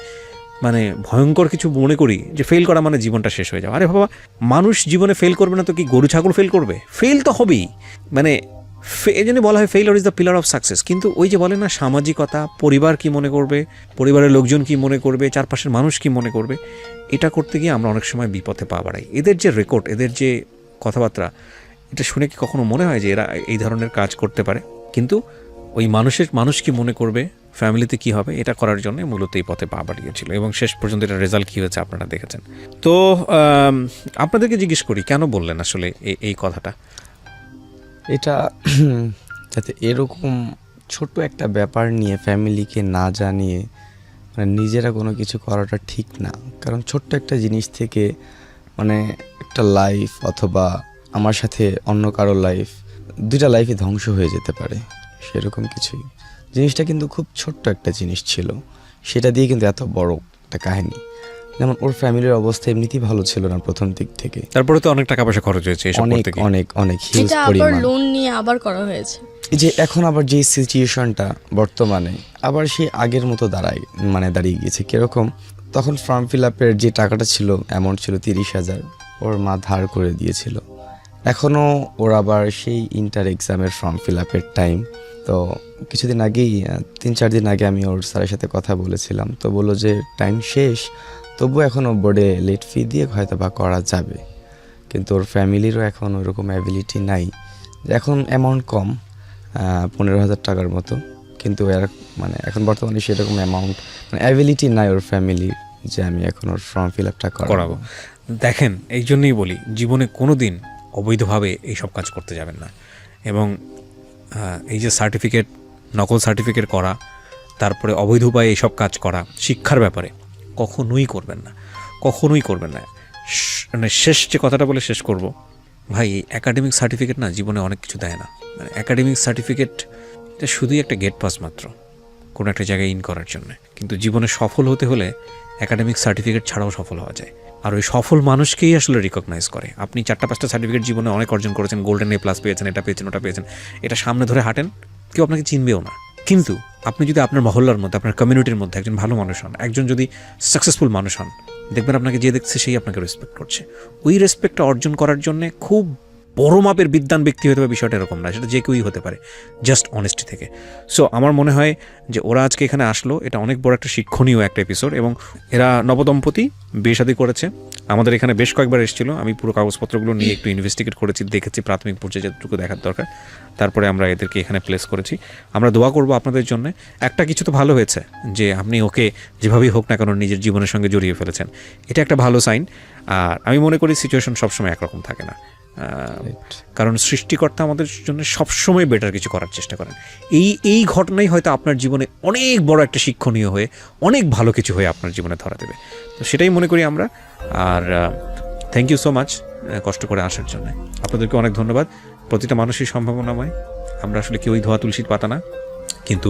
S2: মানে ভয়ঙ্কর কিছু মনে করি যে ফেল করা মানে জীবনটা শেষ হয়ে যাওয়া। আরে বাবা, মানুষ জীবনে ফেল করবে না তো কি গরু ছাগল ফেল করবে? ফেল তো হবেই। মানে এই জন্য বলা হয় failure is the pillar of success. কিন্তু ওই যে বলে না, সামাজিকতা, পরিবার কি মনে করবে, পরিবারের লোকজন কি মনে করবে, চারপাশের মানুষ কি মনে করবে, এটা করতে গিয়ে আমরা অনেক সময় বিপথে পা বাড়াই। এদের যে রেকর্ড, এদের যে কথাবার্তা, এটা শুনে কি কখনো মনে হয় যে এরা এই ধরনের কাজ করতে পারে? কিন্তু ওই মানুষ কি মনে করবে, ফ্যামিলিতে কি হবে, এটা করার জন্য মূলত এই পথে পা বাড়িয়েছিল। এবং শেষ পর্যন্ত এটা রেজাল্ট কী হয়েছে আপনারা দেখেছেন। তো আপনাদেরকে জিজ্ঞেস করি, কেন বললেন আসলে এই কথাটা?
S3: এটা যাতে এরকম ছোট একটা ব্যাপার নিয়ে ফ্যামিলিকে না জানিয়ে মানে নিজেরা কোনো কিছু করাটা ঠিক না। কারণ ছোট্ট একটা জিনিস থেকে মানে একটা লাইফ, অথবা আমার সাথে অন্য কারো লাইফ, দুইটা লাইফই ধ্বংস হয়ে যেতে পারে, সেরকম কিছুই। জিনিসটা কিন্তু খুব ছোট্ট একটা জিনিস ছিল, সেটা দিয়ে কিন্তু এত বড় একটা কাহিনী। যেমন ওর ফ্যামিলির অবস্থা এমনিতেই ভালো ছিল না প্রথম দিক থেকে,
S2: তারপরে তো অনেক টাকা পয়সা খরচ হয়েছে এসব
S3: অনেক
S2: করতে গিয়ে।
S3: অনেক অনেক হিউজ
S1: এটা আবার
S3: পরিমাণ।
S1: লোন নিয়ে আবার করা হয়েছে।
S3: এই যে এখন আবার যে সিচুয়েশনটা বর্তমানে আবার সেই আগের মতো দাঁড়িয়ে গিয়েছে। কিরকম, তখন ফর্ম ফিল আপের যে টাকাটা ছিল, অ্যামাউন্ট ছিল 30,000, ওর মা ধার করে দিয়েছিল। এখনও ওর আবার সেই ইন্টার এক্সামের ফর্ম ফিল আপের টাইম। তো কিছুদিন আগেই 3-4 দিন আগে আমি ওর স্যারের সাথে কথা বলেছিলাম, তো বললো যে টাইম শেষ, তবু এখনও বোর্ডে লেট ফি দিয়ে হয়তো বা করা যাবে। কিন্তু ওর ফ্যামিলিরও এখন ওইরকম অ্যাবিলিটি নাই। এখন অ্যামাউন্ট কম, 15,000 টাকার মতো, কিন্তু এর মানে এখন বর্তমানে সেরকম অ্যামাউন্ট মানে অ্যাবিলিটি নাই ওর ফ্যামিলির যে আমি এখন ওর ফর্ম ফিল আপটা
S2: করাবো। দেখেন, এই জন্যই বলি জীবনে কোনো দিন অবৈধভাবে এইসব কাজ করতে যাবেন না। এবং এই যে সার্টিফিকেট, নকল সার্টিফিকেট করা, তারপরে অবৈধ উপায়ে এইসব কাজ করা, শিক্ষার ব্যাপারে কখনোই করবেন না, কখনোই করবেন না। মানে শেষ যে কথাটা বলে শেষ করব, ভাই একাডেমিক সার্টিফিকেট না জীবনে অনেক কিছু দেয় না। মানে একাডেমিক সার্টিফিকেট এটা শুধুই একটা গেট পাস মাত্র কোনো একটা জায়গায় ইন করার জন্য। কিন্তু জীবনে সফল হতে হলে একাডেমিক সার্টিফিকেট ছাড়াও সফল হওয়া যায়। আর ওই সফল মানুষকেই আসলে রিকগনাইজ করে। আপনি 4-5টা সার্টিফিকেট জীবনে অনেক অর্জন করেছেন, গোল্ডেন A+ পেয়েছেন, এটা পেয়েছেন, ওটা পেয়েছেন, এটা সামনে ধরে হাঁটেন, কেউ আপনাকে চিনবেও না। কিন্তু আপনি যদি আপনার মহল্লার মধ্যে, আপনার কমিউনিটির মধ্যে একজন ভালো মানুষ হন, একজন যদি সাকসেসফুল মানুষ হন, দেখবেন আপনাকে যে দেখছে সেই আপনাকে রেসপেক্ট করছে। ওই রেসপেক্টটা অর্জন করার জন্যে খুব বড় মাপের বিদ্বান ব্যক্তি হতে হবে বিষয়টা এরকম না, সেটা যে কেউই হতে পারে, জাস্ট অনেস্টি থেকে। সো আমার মনে হয় যে ওরা আজকে এখানে আসলো, এটা অনেক বড় একটা শিক্ষণীয় একটা এপিসোড। এবং এরা নবদম্পতি, বিয়ে শাদী করেছে, আমাদের এখানে বেশ কয়েকবার এসেছিল। আমি পুরো কাগজপত্রগুলো নিয়ে একটু ইনভেস্টিগেট করেছি, দেখেছি প্রাথমিক পর্যায়ে যতটুকু দেখার দরকার, তারপরে আমরা এদেরকে এখানে প্লেস করেছি। আমরা দোয়া করব আপনাদের জন্য। একটা কিছু তো ভালো হয়েছে যে আপনি ওকে যেভাবেই হোক না কেন নিজের জীবনের সঙ্গে জড়িয়ে ফেলেছেন, এটা একটা ভালো সাইন। আর আমি মনে করি সিচুয়েশন সবসময় একরকম থাকে না, কারণ সৃষ্টিকর্তা আমাদের জন্য সবসময় বেটার কিছু করার চেষ্টা করেন। এই ঘটনাই হয়তো আপনার জীবনে অনেক বড় একটা শিক্ষণীয় হয়ে অনেক ভালো কিছু হয়ে আপনার জীবনে ধরা দেবে। তো সেটাই মনে করি আমরা। আর থ্যাংক ইউ সো মাচ কষ্ট করে আসার জন্য। আপনাদেরকে অনেক ধন্যবাদ। প্রতিটা মানুষই সম্ভাবনাময়, আমরা আসলে কেউই ধোয়া তুলসীর পাতা না, কিন্তু